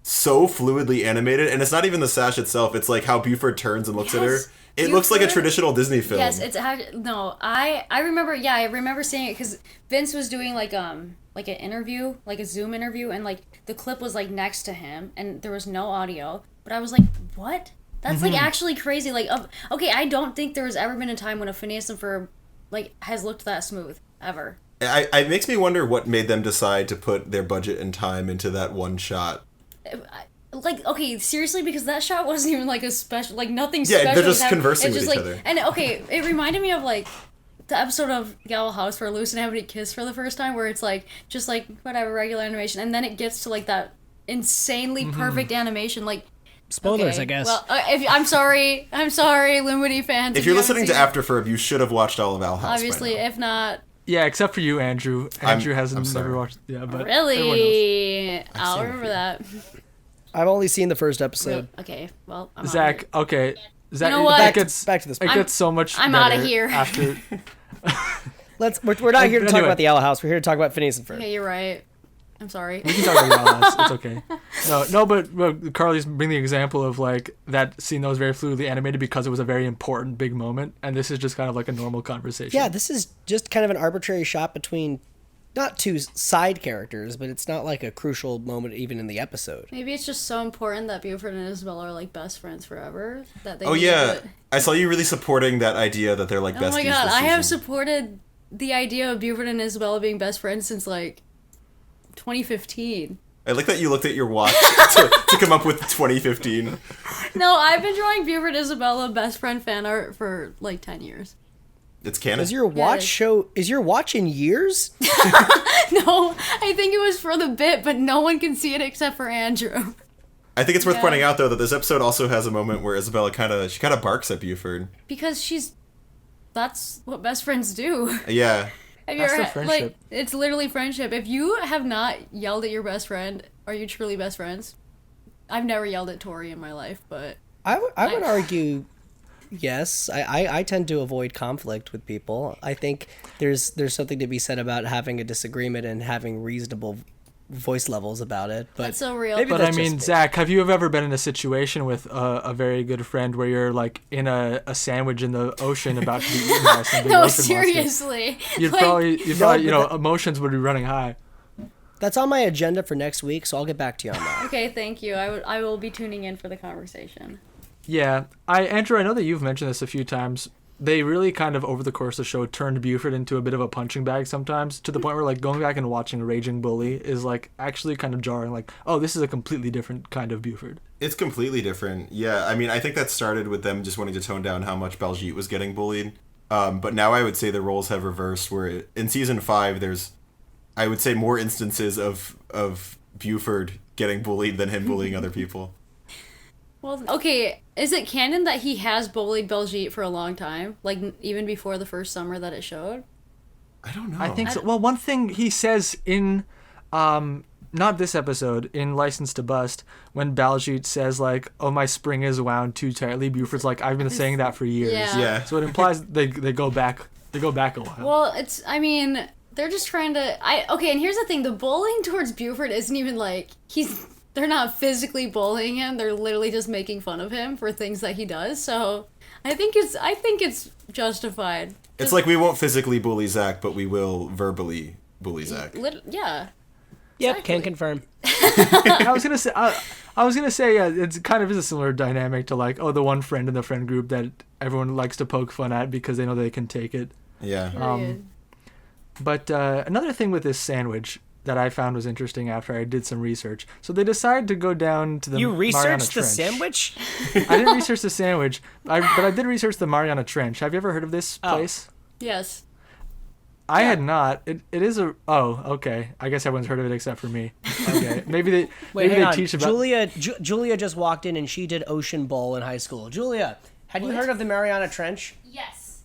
so fluidly animated, and it's not even the sash itself, it's, like, how Buford turns and looks at her. It looks like a traditional Disney film. Yes, it's no. I remember. Yeah, I remember seeing it because Vince was doing like an interview, like a Zoom interview, and like the clip was like next to him, and there was no audio. But I was like, what? That's like actually crazy. Like, okay, I don't think there has ever been a time when a Phineas and Ferb like has looked that smooth ever. It makes me wonder what made them decide to put their budget and time into that one shot. Like, okay, seriously, because that shot wasn't even like a special, like nothing special. Yeah, they're just was happening. conversing It's with just each like, other. And okay, it reminded me of like the episode of Gal House where Luce and Ebony kiss for the first time, where it's like just like whatever regular animation, and then it gets to like that insanely perfect animation, like. Spoilers, Okay, I guess. Well, I'm sorry, Lumity fans. If you're you haven't listening to seen it. Afterferb, you should have watched all of Owl House. Obviously, by now. if not, Yeah, except for you, Andrew. Andrew I'm hasn't sorry. never watched. Yeah, but everyone knows. really, I'll seen it. remember that. I've only seen the first episode. Okay, well, I'm Zach, okay. Zach, know what? that gets Back to this. it gets so much I'm outta better here. after. We're not here to talk Anyway. about the Owl House. We're here to talk about Phineas and Ferb. Okay, you're right. I'm sorry. We can talk about Gal House. It's okay. But Carly's bringing the example of like that scene that was very fluidly animated because it was a very important big moment, and this is just kind of like a normal conversation. Yeah, this is just kind of an arbitrary shot between not two side characters, but it's not like a crucial moment even in the episode. Maybe it's just so important that Buford and Isabella are like best friends forever that they. Oh need yeah, to- I saw you really supporting that idea that they're like Oh besties. my god, this I have season. supported the idea of Buford and Isabella being best friends since like 2015. I like that you looked at your watch to come up with 2015. No, I've been drawing Buford Isabella best friend fan art for like 10 years. It's canon. Is your watch Yeah. show? Is your watch in years? No, I think it was for the bit, but no one can see it except for Andrew. I think it's worth Yeah. pointing out though that this episode also has a moment where Isabella kind of barks at Buford. Because that's what best friends do. Yeah. Have That's you their ever, friendship. like, it's literally friendship. If you have not yelled at your best friend, are you truly best friends? I've never yelled at Tori in my life, but I would argue, yes. I tend to avoid conflict with people. I think there's something to be said about having a disagreement and having reasonable voice levels about it. But that's so real. maybe But that's I mean, just me. Zach, have you ever been in a situation with a very good friend where you're like in a sandwich in the ocean about to be eaten by some big No, ocean monster? seriously. You'd Like, probably, you know, but emotions would be running high. That's on my agenda for next week, so I'll get back to you on that. Okay, thank you. I will be tuning in for the conversation. Yeah, Andrew, I know that you've mentioned this a few times. They really kind of, over the course of the show, turned Buford into a bit of a punching bag sometimes, to the point where, like, going back and watching Raging Bully is, like, actually kind of jarring. Like, oh, this is a completely different kind of Buford. It's completely different. Yeah, I mean, I think that started with them just wanting to tone down how much Baljeet was getting bullied. But now I would say the roles have reversed, where in season 5, there's, I would say, more instances of Buford getting bullied than him bullying other people. Well, okay, is it canon that he has bullied Baljeet for a long time? Like, even before the first summer that it showed? I don't know. I think so. Well, one thing he says in, not this episode, in License to Bust, when Baljeet says, like, oh, my spring is wound too tightly, Buford's like, I've been saying that for years. Yeah. Yeah. So it implies they go back a while. Well, I mean, they're just trying to, okay, and here's the thing, the bullying towards Buford isn't even like, they're not physically bullying him, they're literally just making fun of him for things that he does, so I think it's justified. It's like we won't physically bully Zach, but we will verbally bully Zach. Yeah. Yep, Exactly. can confirm. I was gonna say, yeah, it's kind of is a similar dynamic to, like, oh, the one friend in the friend group that everyone likes to poke fun at because they know they can take it. Yeah. Period. But another thing with this sandwich that I found was interesting after I did some research. So they decided to go down to the You Mariana researched the Trench. sandwich? I didn't research the sandwich, but I did research the Mariana Trench. Have you ever heard of this Oh. place? Yes. I had not. It is a. Oh, okay. I guess everyone's heard of it except for me. Okay, maybe they Wait, maybe hang they on. teach about. Julia just walked in and she did Ocean Bowl in high school. Julia, had you heard of the Mariana Trench? Yes.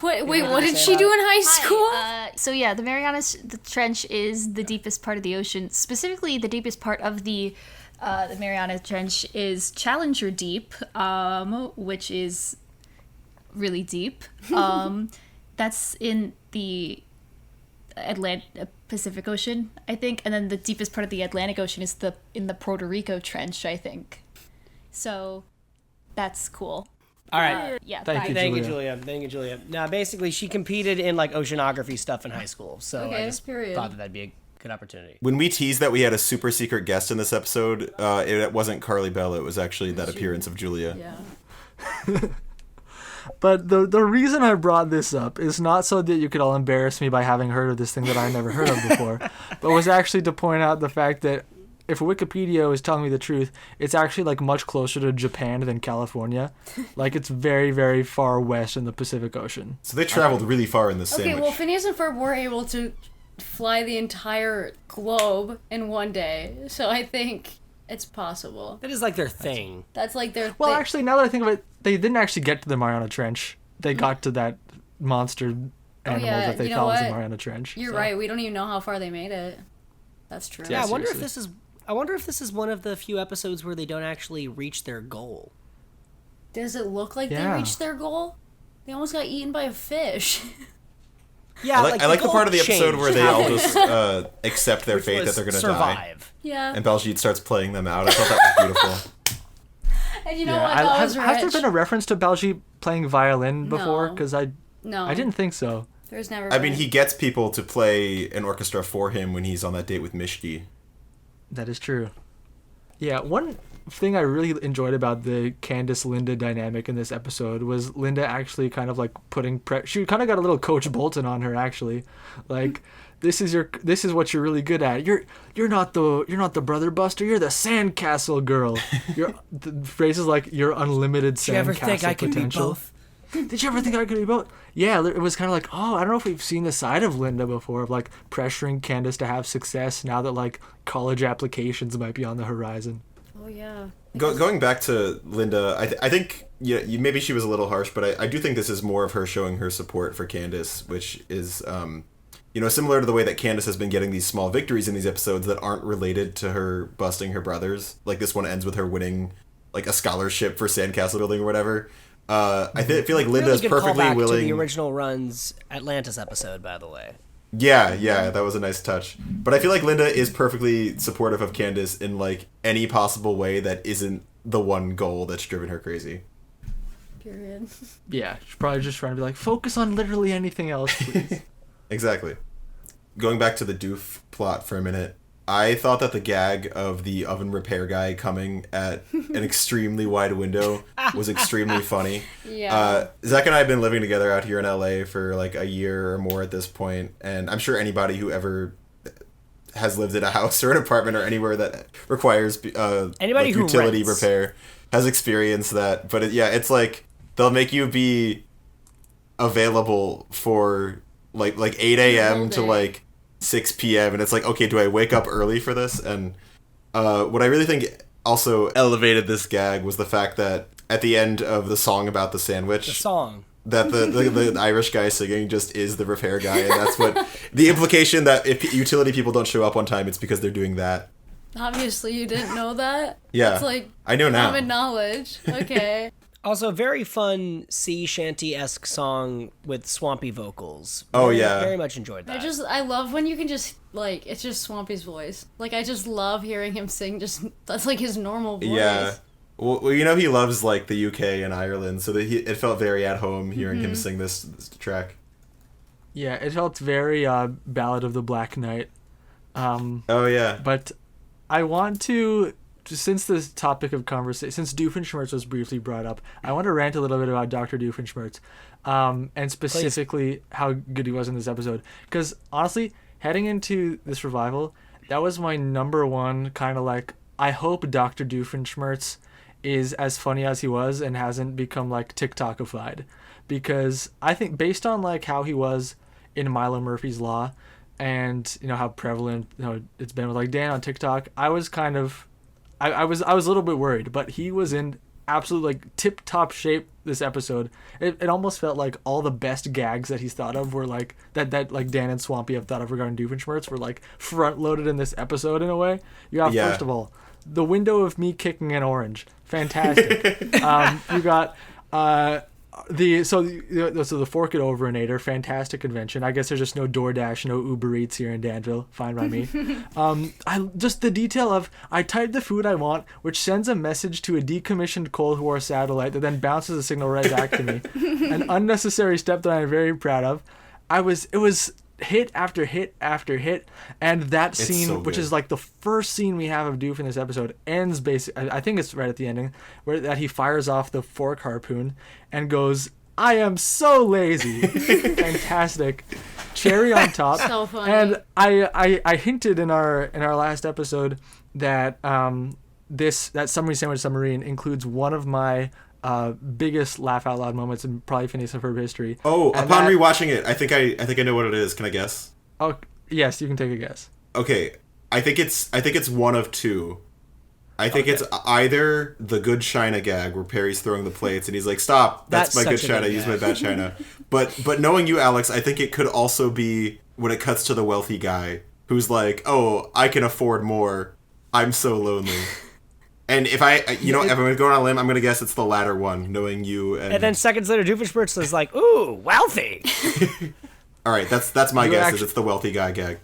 Wait, wanna what did say she do about in high school? So yeah, the the Trench is the deepest part of the ocean. Specifically, the deepest part of the Mariana Trench is Challenger Deep, which is really deep. That's in the Pacific Ocean, I think, and then the deepest part of the Atlantic Ocean is in the Puerto Rico Trench, I think. So that's cool. All right. Yeah. Thank bye. you. Thank you, Julia. Julia. Thank you, Julia. Now, basically, she competed in, like, oceanography stuff in high school, so I Okay, just period. thought that'd be a good opportunity. When we teased that we had a super secret guest in this episode, it wasn't Carlybella. It was actually that appearance of Julia. Yeah. But the reason I brought this up is not so that you could all embarrass me by having heard of this thing that I never heard of before, but was actually to point out the fact that if Wikipedia is telling me the truth, it's actually, like, much closer to Japan than California. Like, it's very, very far west in the Pacific Ocean. So they traveled really far in this Okay, sandwich. well, Phineas and Ferb were able to fly the entire globe in one day, so I think it's possible. That is, like, their thing. That's like their Well, actually, now that I think of it, they didn't actually get to the Mariana Trench. They got to that monster animal yeah, that they you know thought was the what? Mariana Trench. You're so. right. We don't even know how far they made it. That's true. Yeah, I wonder seriously. I wonder if this is one of the few episodes where they don't actually reach their goal. Does it look like Yeah. they reached their goal? They almost got eaten by a fish. Yeah, I like the goal part of the episode changed. where they all just accept their Which fate was that they're going to die. survive. Yeah. And Baljeet starts playing them out. I thought that was beautiful. And you know Yeah, what? That was has there rich. been a reference to Baljeet playing violin before? No. Because I No. didn't think so. There's never I mean, been. he gets people to play an orchestra for him when he's on that date with Mishki. That is true. Yeah, one thing I really enjoyed about the Candace-Linda dynamic in this episode was Linda actually kind of like putting she kind of got a little Coach Bolton on her, actually. Like, this is what you're really good at. You're not the brother buster, you're the sandcastle girl. The phrases like your unlimited Did you ever sandcastle think I could be potential. both? did you ever think I could be both? Yeah, it was kind of like, oh, I don't know if we've seen the side of Linda before, of like pressuring Candace to have success now that like college applications might be on the horizon. Oh yeah. Going back to Linda, I think maybe she was a little harsh, but I do think this is more of her showing her support for Candace, which is similar to the way that Candace has been getting these small victories in these episodes that aren't related to her busting her brothers. Like this one ends with her winning like a scholarship for sandcastle building or whatever. I feel like Linda is perfectly callback willing. To the original Run's Atlantis episode, by the way. Yeah, that was a nice touch. But I feel like Linda is perfectly supportive of Candace in like any possible way that isn't the one goal that's driven her crazy. Period. Yeah, she's probably just trying to be like, focus on literally anything else, please. Exactly. Going back to the doof plot for a minute, I thought that the gag of the oven repair guy coming at an extremely wide window was extremely funny. Yeah. Zach and I have been living together out here in LA for like a year or more at this point, and I'm sure anybody who ever has lived in a house or an apartment or anywhere that requires anybody who utility rents. repair has experienced that. But it's like they'll make you be available for like 8 a.m. to like 6 p.m. and it's like, okay, do I wake up early for this? And what I really think also elevated this gag was the fact that at the end of the song about the sandwich, that the Irish guy singing just is the repair guy, and that's what the implication that if utility people don't show up on time, it's because they're doing that. Obviously, you didn't know that. Yeah, it's like I know now. Common knowledge. Okay. Also, very fun sea shanty-esque song with swampy vocals. Very much enjoyed that. I love when you can just, like, it's just Swampy's voice. Like, I just love hearing him sing, that's like his normal voice. Yeah. Well, he loves, like, the UK and Ireland, so that it felt very at home hearing him sing this track. Yeah, it felt very Ballad of the Black Knight. Oh, yeah. But I want to... Since this topic of conversation, since Doofenshmirtz was briefly brought up, I want to rant a little bit about Dr. Doofenshmirtz, and specifically how good he was in this episode. Because honestly, heading into this revival, that was my number one kind of like, I hope Dr. Doofenshmirtz is as funny as he was and hasn't become like TikTokified. Because I think based on like how he was in Milo Murphy's Law, and how prevalent it's been with like Dan on TikTok, I was kind of... I was a little bit worried, but he was in absolute like tip-top shape this episode. It almost felt like all the best gags that he's thought of were like that like Dan and Swampy have thought of regarding Doofenshmirtz were like front-loaded in this episode in a way. You got first of all the window of me kicking an orange, fantastic. You got the Fork It Overinator, fantastic invention. I guess there's just no DoorDash, no Uber Eats here in Danville. Fine by me. I just the detail of I type the food I want, which sends a message to a decommissioned Cold War satellite that then bounces a signal right back to me. An unnecessary step that I'm very proud of. It was hit after hit after hit, and that scene, so which good. is like the first scene we have of Doof in this episode, ends basically, I think it's right at the ending, where that he fires off the fork harpoon and goes, "I am so lazy." Fantastic. Cherry on top. So funny. And I hinted in our last episode that that Submarine Sandwich Submarine includes one of my biggest laugh out loud moments in probably Phineas and Ferb history. Oh, and upon rewatching it, I think I know what it is. Can I guess? Oh, yes, you can take a guess. Okay, I think it's one of two. I think it's either the good china gag where Perry's throwing the plates and he's like, "Stop! That's my good such a china. good Use gag. my bad china." But knowing you, Alex, I think it could also be when it cuts to the wealthy guy who's like, "Oh, I can afford more. I'm so lonely." And if if I'm going on a limb, I'm going to guess it's the latter one, knowing you. And then seconds later, Doofenshmirtz is like, "Ooh, wealthy." All right, that's my You guess. actually- It's the wealthy guy gag.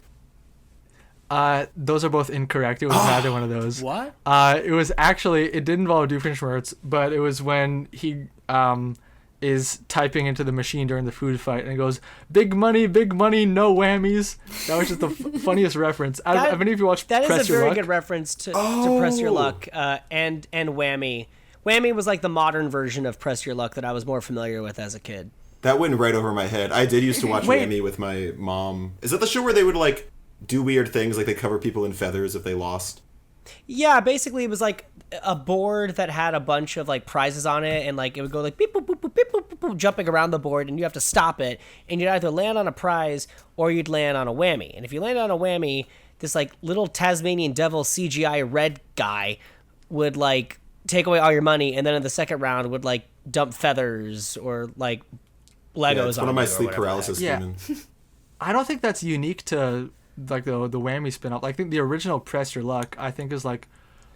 Those are both incorrect. It was neither one of those. What? It was actually, it did involve Doofenshmirtz, but it was when he is typing into the machine during the food fight and it goes, big money, no whammies." That was just the funniest reference. Have any of you watched That Press is a Your very Luck? good reference to Press Your Luck and Whammy. Whammy was like the modern version of Press Your Luck that I was more familiar with as a kid. That went right over my head. I did used to watch Wait. Whammy with my mom. Is that the show where they would like do weird things, like they cover people in feathers if they lost? Yeah, basically it was like a board that had a bunch of like prizes on it, and like it would go like beep boop boop boop beep boop boop, boop, jumping around the board, and you have to stop it, and you'd either land on a prize or you'd land on a whammy. And if you landed on a whammy, this like little Tasmanian devil CGI red guy would like take away all your money, and then in the second round would like dump feathers or like Legos Yeah, it's on one of my you or sleep whatever the heck. paralysis Yeah. demons. I don't think that's unique to like the whammy spin-off. I think the original Press Your Luck, I think, is like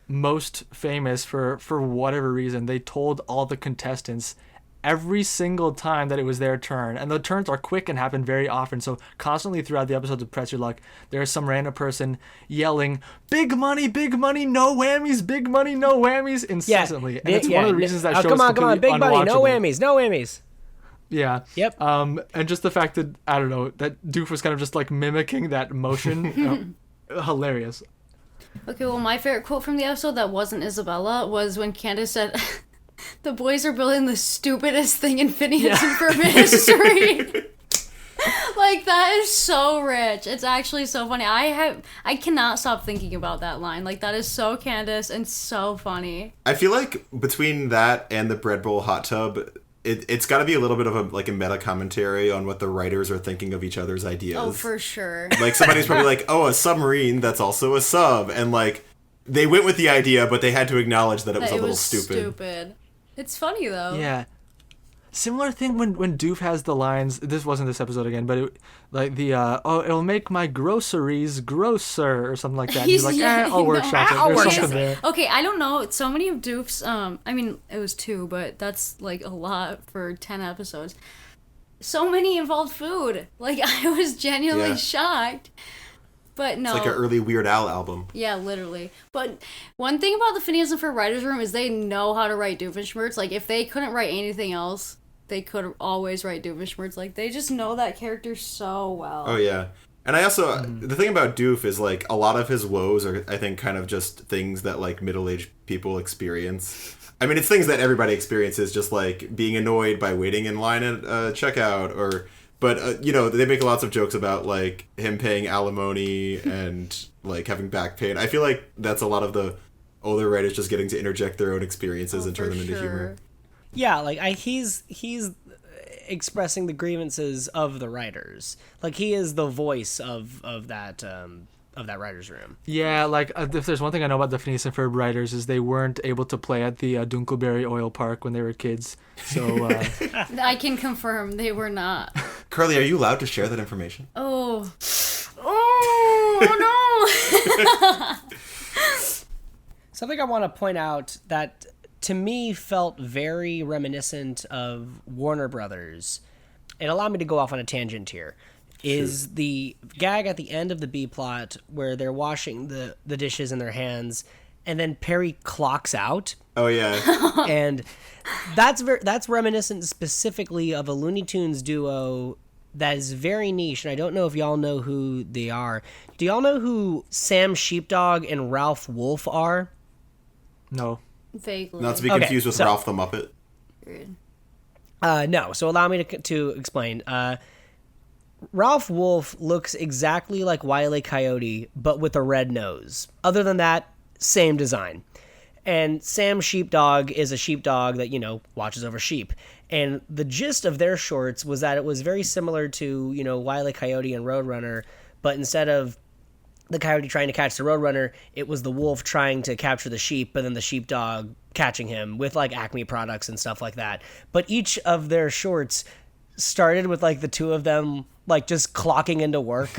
most famous for whatever reason. They told all the contestants every single time that it was their turn, and the turns are quick and happen very often. So constantly throughout the episodes of Press Your Luck, there's some random person yelling big money, no whammies, big money, no whammies incessantly. And it's one of the reasons that show is come on, big money, no unwatchable. no whammies. Yeah. Yep. And just the fact that, I don't know, that Doof was kind of just like mimicking that motion. Hilarious. Okay, well, my favorite quote from the episode that wasn't Isabella was when Candace said, "The boys are building the stupidest thing in Phineas and Ferb history." Like, that is so rich. It's actually so funny. I cannot stop thinking about that line. Like, that is so Candace and so funny. I feel like between that and the bread bowl hot tub, it's got to be a little bit of a meta commentary on what the writers are thinking of each other's ideas. Oh, for sure. Like, somebody's probably like, oh, a submarine that's also a sub, and like they went with the idea, but they had to acknowledge that it was a little stupid. It's funny though. Yeah. Similar thing when Doof has the lines. This wasn't this episode again, but it'll make my groceries grosser or something like that. And he's like, I'll workshop it. There's something there. Okay, I don't know. So many of Doof's, I mean, it was 2, but that's like a lot for 10 episodes. So many involved food. Like, I was genuinely shocked. But no. It's like an early Weird Al album. Yeah, literally. But one thing about the Phineas and Ferb writers' room is they know how to write Doofenshmirtz. Like, if they couldn't write anything else, they could always write Doofenshmirtz. Like, they just know that character so well. Oh, yeah. And I also, the thing about Doof is, like, a lot of his woes are, I think, kind of just things that, like, middle-aged people experience. I mean, it's things that everybody experiences, just, like, being annoyed by waiting in line at checkout, But, they make lots of jokes about, like, him paying alimony and, like, having back pain. I feel like that's a lot of the older writers just getting to interject their own experiences and turn them into humor. Yeah, like, he's expressing the grievances of the writers. Like, he is the voice of that writer's room. Yeah, like, if there's one thing I know about the Phineas and Ferb writers is they weren't able to play at the Dunkelberry Oil Park when they were kids. So, I can confirm they were not. Carly, are you allowed to share that information? Oh no! Something I want to point out that, to me, felt very reminiscent of Warner Brothers, and allow me to go off on a tangent here, is the gag at the end of the B-plot where they're washing the dishes in their hands, and then Perry clocks out. Oh, yeah. And that's reminiscent specifically of a Looney Tunes duo that is very niche, and I don't know if y'all know who they are. Do y'all know who Sam Sheepdog and Ralph Wolf are? no. Vaguely. Not to be confused with Ralph the Muppet. No, so allow me to explain. Ralph Wolf looks exactly like Wile E. Coyote, but with a red nose. Other than that, same design. And Sam Sheepdog is a sheepdog that, watches over sheep. And the gist of their shorts was that it was very similar to, Wile E. Coyote and Roadrunner, but instead of the coyote trying to catch the roadrunner, it was the wolf trying to capture the sheep, but then the sheepdog catching him with, like, Acme products and stuff like that. But each of their shorts started with, like, the two of them, like, just clocking into work,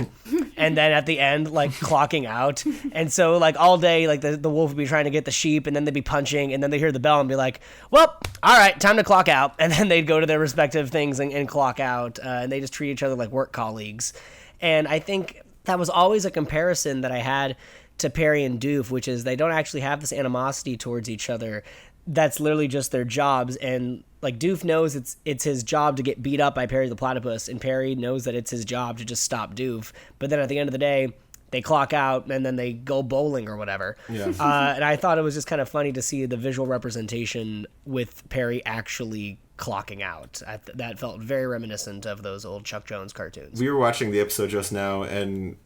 and then at the end, like, clocking out. And so, like, all day, like, the wolf would be trying to get the sheep, and then they'd be punching, and then they'd hear the bell and be like, well, all right, time to clock out. And then they'd go to their respective things and clock out, and they just treat each other like work colleagues. And I think that was always a comparison that I had to Perry and Doof, which is they don't actually have this animosity towards each other. That's literally just their jobs. And, like, Doof knows it's his job to get beat up by Perry the Platypus, and Perry knows that it's his job to just stop Doof. But then at the end of the day, they clock out and then they go bowling or whatever. Yeah. And I thought it was just kind of funny to see the visual representation with Perry actually clocking out. That felt very reminiscent of those old Chuck Jones cartoons. We were watching the episode just now, and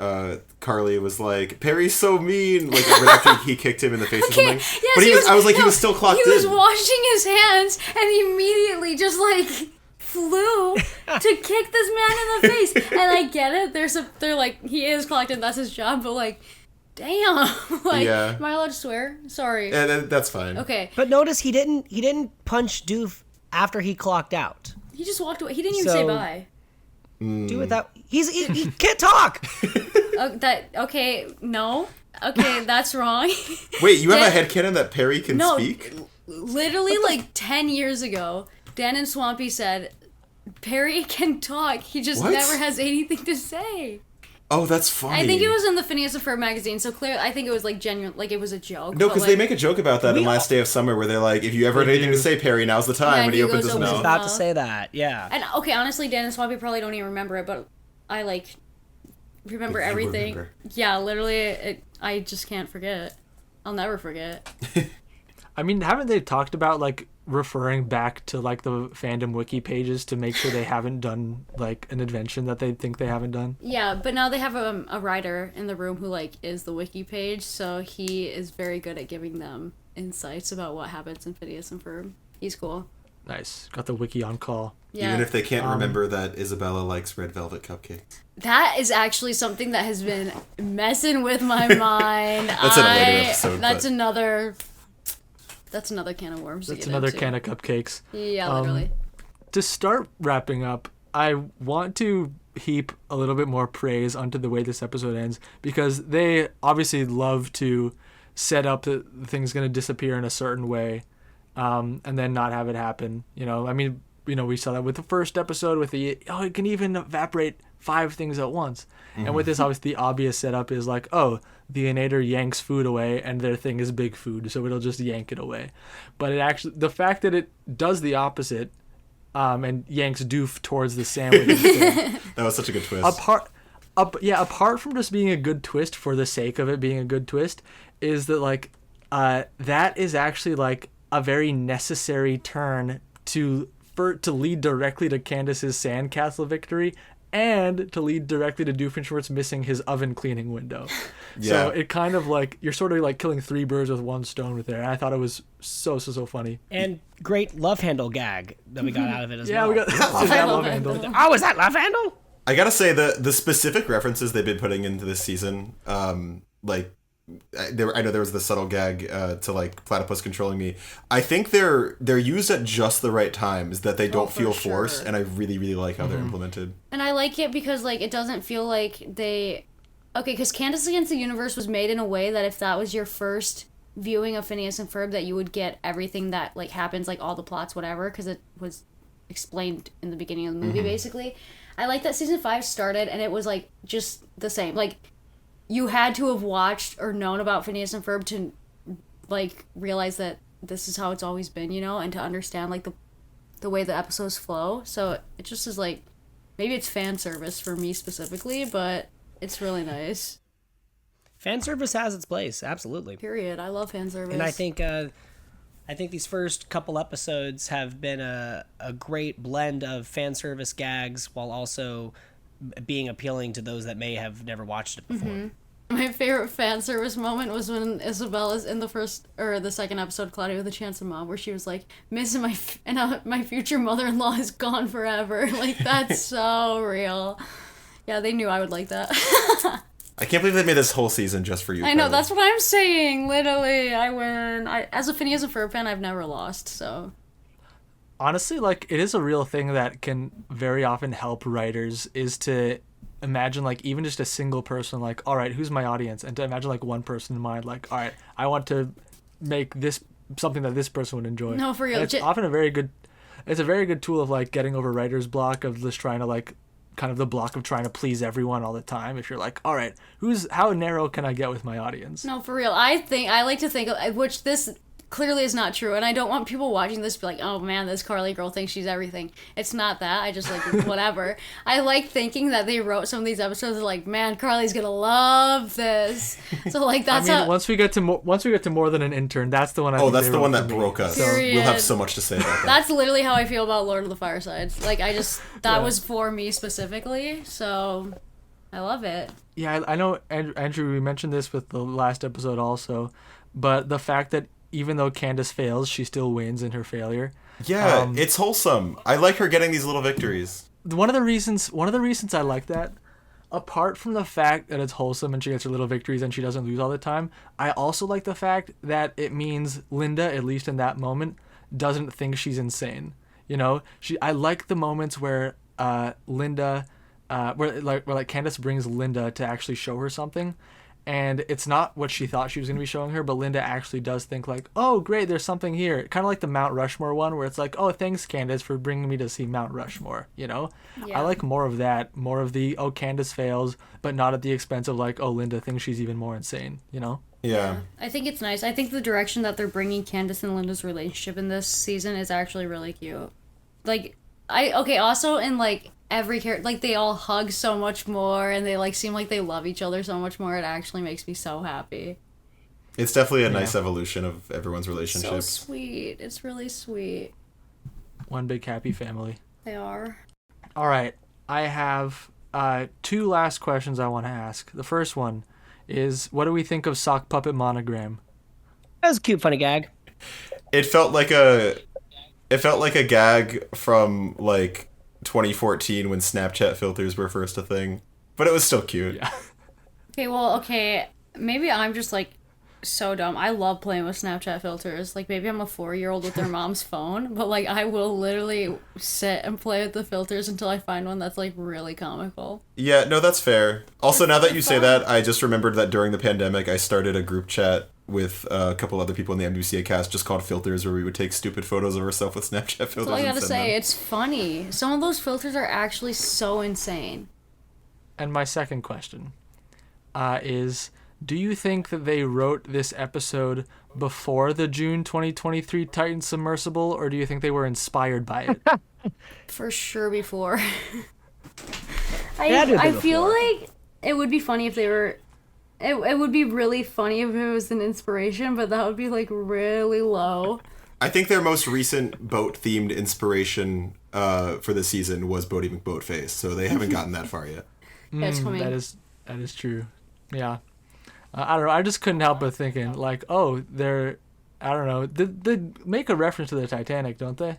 Carly was like, "Perry's so mean!" Like right after he kicked him in the face or something. Yes, But I was like, he was still clocked in. He was washing his hands and he immediately just like flew to kick this man in the face. And I get it. They're like, he is clocked in, that's his job, but like, damn. Like, Yeah. am I allowed to swear? Sorry. Yeah, that's fine. Okay. But notice he didn't punch Doof after he clocked out. He just walked away. He didn't even say bye. Do it that he can't talk. Okay, no. Okay, that's wrong. Wait, you have a headcanon that Perry can No, speak? literally like 10 years ago, Dan and Swampy said, Perry can talk, he just What? never has anything to say. Oh, that's funny. I think it was in the Phineas and Ferb magazine, so clearly I think it was like genuine, like it was a joke. No, but, because like, they make a joke about that in Last Day of Summer, where they're like, if you ever had anything to say, Perry, now's the time, Yeah, when he he opens goes his over his mouth. About to say that, yeah. And okay, honestly, Dan and Swampy probably don't even remember it, but I like remember You everything. remember. Yeah, literally, I just can't forget it. I'll never forget. I mean, haven't they talked about like referring back to like the fandom wiki pages to make sure they haven't done like an invention that they think they haven't done? Yeah, but now they have a writer in the room who like is the wiki page, so he is very good at giving them insights about what happens in Phineas and Ferb. He's cool. Nice. Got the wiki on call. Yeah. Even if they can't remember that Isabella likes red velvet cupcakes. That is actually something that has been messing with my mind. That's in a later episode, That's but- another can of worms. That's to get another into. can of cupcakes. Yeah, literally. To start wrapping up, I want to heap a little bit more praise onto the way this episode ends, because they obviously love to set up that the thing's going to disappear in a certain way, and then not have it happen. You know, I mean, you know, we saw that with the first episode with it can even evaporate 5 things at once. And with this, obviously, the obvious setup is like, the Inator yanks food away, and their thing is big food, so it'll just yank it away. But it actually, the fact that it does the opposite, and yanks Doof towards the sandwich instead, That was such a good twist. apart from just being a good twist for the sake of it being a good twist, is that like that is actually like a very necessary turn to lead directly to Candace's sandcastle victory, and to lead directly to Doofenshmirtz missing his oven cleaning window. Yeah. So it kind of like, you're sort of like killing 3 birds with one stone with there. And I thought it was so funny. And great love handle gag that we got out of it as well. Yeah, we got love is that handle? love handle. Oh, is that love handle? I gotta say, the specific references they've been putting into this season, like, I know there was the subtle gag to like platypus controlling me. I think they're used at just the right times, that they don't for feel sure. forced, and I really, really like how they're implemented. And I like it because like it doesn't feel like they. Okay, because Candace Against the Universe was made in a way that if that was your first viewing of Phineas and Ferb, that you would get everything that like happens, like all the plots, whatever, because it was explained in the beginning of the movie, basically. I like that season 5 started and it was like just the same. Like you had to have watched or known about Phineas and Ferb to like realize that this is how it's always been, you know, and to understand like the way the episodes flow. So it just is like, maybe it's fan service for me specifically, but it's really nice. Fan service has its place, absolutely. Period. I love fan service. And I think these first couple episodes have been a great blend of fan service gags while also being appealing to those that may have never watched it before. My favorite fan service moment was when Isabella's in the second episode, Claudia with a Chance of Mom, where she was like, "Missing my future mother-in-law is gone forever." Like that's so real. Yeah, they knew I would like that. I can't believe they made this whole season just for you. I know, Carly. that's what I'm saying. Literally, I win. As a Phineas and Ferb fan, I've never lost. So Honestly, like, it is a real thing that can very often help writers, is to imagine like even just a single person, like, all right, who's my audience, and to imagine like one person in mind, like, all right, I want to make this something that this person would enjoy. No, for real. And it's often a very good tool of like getting over writer's block of just trying to like kind of the block of trying to please everyone all the time. If you're like, all right, how narrow can I get with my audience? no, for real. I like to think, which this clearly is not true, and I don't want people watching this to be like, oh man, this Carly girl thinks she's everything. It's not that. I just like whatever. I like thinking that they wrote some of these episodes like, man, Carly's gonna love this. So like that's once we get to more than an intern, that's the one. That's the one that broke us. Period. We'll have so much to say about that. That's literally how I feel about Lord of the Firesides. Like that was for me specifically, so I love it. Yeah, I know, Andrew, we mentioned this with the last episode also, but the fact that even though Candace fails, she still wins in her failure. Yeah, it's wholesome. I like her getting these little victories. One of the reasons I like that, apart from the fact that it's wholesome and she gets her little victories and she doesn't lose all the time, I also like the fact that it means Linda, at least in that moment, doesn't think she's insane. You know, I like the moments where Linda, where Candace brings Linda to actually show her something, and it's not what she thought she was going to be showing her, but Linda actually does think like, oh great, there's something here. Kind of like the Mount Rushmore one, where it's like, oh thanks Candace for bringing me to see Mount Rushmore, you know? Yeah. I like more of that, more of the, oh Candace fails, but not at the expense of like, oh Linda thinks she's even more insane, you know? Yeah. I think it's nice. I think the direction that they're bringing Candace and Linda's relationship in this season is actually really cute. Like, also in like every character, like they all hug so much more and they like seem like they love each other so much more. It actually makes me so happy. It's definitely a nice evolution of everyone's relationship. So sweet. It's really sweet. One big happy family. They are. All right. I have two last questions I want to ask. The first one is, what do we think of Sock Puppet Monogram? That was a cute, funny gag. It felt like a gag from like 2014 when Snapchat filters were first a thing, but it was still cute. Yeah. Okay, maybe I'm just like so dumb. I love playing with Snapchat filters. Like maybe I'm a 4-year-old with their mom's phone, but like I will literally sit and play with the filters until I find one that's like really comical. Yeah, no, that's fair. Also, now that you say that, I just remembered that during the pandemic, I started a group chat with a couple other people in the M.W.C.A cast just called Filters, where we would take stupid photos of ourselves with Snapchat filters. That's all I gotta say. Them. It's funny. Some of those filters are actually so insane. And my second question is, do you think that they wrote this episode before the June 2023 Titan submersible, or do you think they were inspired by it? For sure before. Had to be I feel before. like it would be funny if they were... It would be really funny if it was an inspiration, but that would be like really low. I think their most recent boat-themed inspiration for the season was Boaty McBoatface, so they haven't gotten that far yet. That's coming. That is true. Yeah. I don't know. I just couldn't help but thinking, like, oh, they're... I don't know. They make a reference to the Titanic, don't they?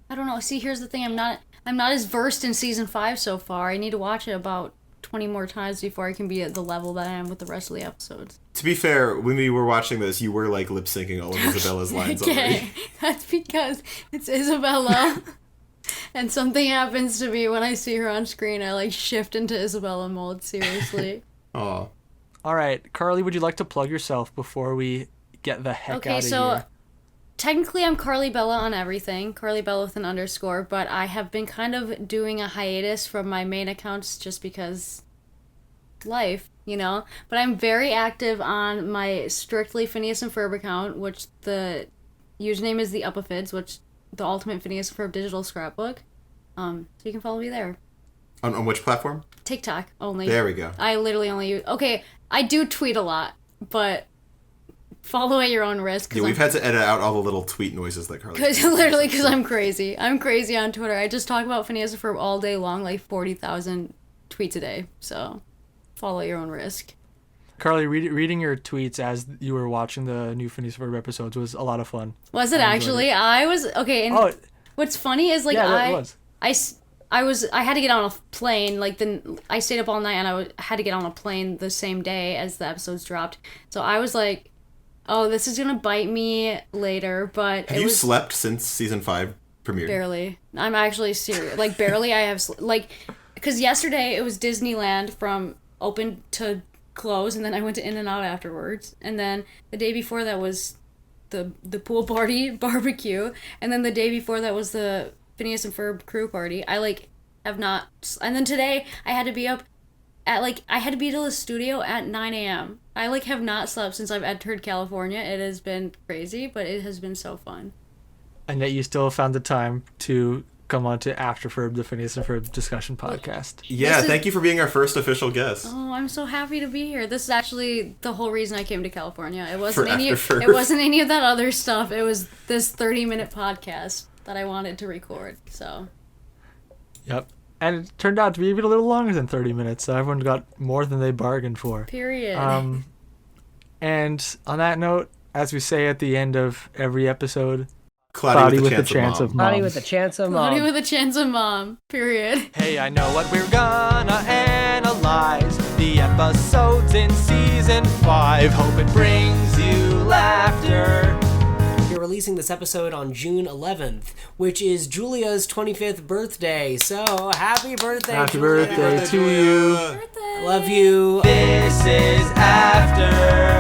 I don't know. See, here's the thing. I'm not as versed in season 5 so far. I need to watch it about 20 more times before I can be at the level that I am with the rest of the episodes. To be fair, when we were watching this, you were like lip-syncing all of Isabella's lines already. That's because it's Isabella. And something happens to me when I see her on screen. I like shift into Isabella mode, seriously. Aw. All right. Carly, would you like to plug yourself before we get the heck out of here? Technically I'm Carlybella on everything, Carlybella with an underscore, but I have been kind of doing a hiatus from my main accounts just because life, you know? But I'm very active on my strictly Phineas and Ferb account, which the username is the Upafids, which the ultimate Phineas and Ferb digital scrapbook. So you can follow me there. On which platform? TikTok only. There we go. I literally only use... Okay, I do tweet a lot, but... Follow at your own risk. Yeah, we've had to edit out all the little tweet noises that Carly... Because I'm crazy. I'm crazy on Twitter. I just talk about Phineas and Ferb all day long, like 40,000 tweets a day. So, follow at your own risk. Carly, reading your tweets as you were watching the new Phineas and Ferb episodes was a lot of fun. Was it actually? I was... Okay, and what's funny is, like, yeah, it was. I had to get on a plane, like, I stayed up all night, and I had to get on a plane the same day as the episodes dropped. So I was like... Oh, this is gonna bite me later, but Have you slept since season 5 premiered? Barely. I'm actually serious. Like, barely I have... Because yesterday it was Disneyland from open to close, and then I went to In-N-Out afterwards. And then the day before that was the pool party barbecue. And then the day before that was the Phineas and Ferb crew party. I, have not... And then today I had to be up I had to be to the studio at 9 a.m. I like have not slept since I've entered California. It has been crazy, but it has been so fun. And yet you still found the time to come on to Afterferb, the Phineas and Ferb discussion podcast. Yeah, thank you for being our first official guest. Oh, I'm so happy to be here. This is actually the whole reason I came to California. It For wasn't Afterferb. it wasn't any of that other stuff. It was this 30-minute podcast that I wanted to record. So, Yep. And it turned out to be even a little longer than 30 minutes, so everyone got more than they bargained for. period. And on that note, as we say at the end of every episode, Cloudy with a chance of Cloudy mom. with a chance of Cloudy mom. with a chance of mom. Period. hey, I know what we're gonna analyze. The episodes in season 5. Hope it brings you laughter. We're releasing this episode on June 11th, which is Julia's 25th birthday. So, happy birthday, Happy Julia. birthday to you. Birthday. Love you. This is Afterferb.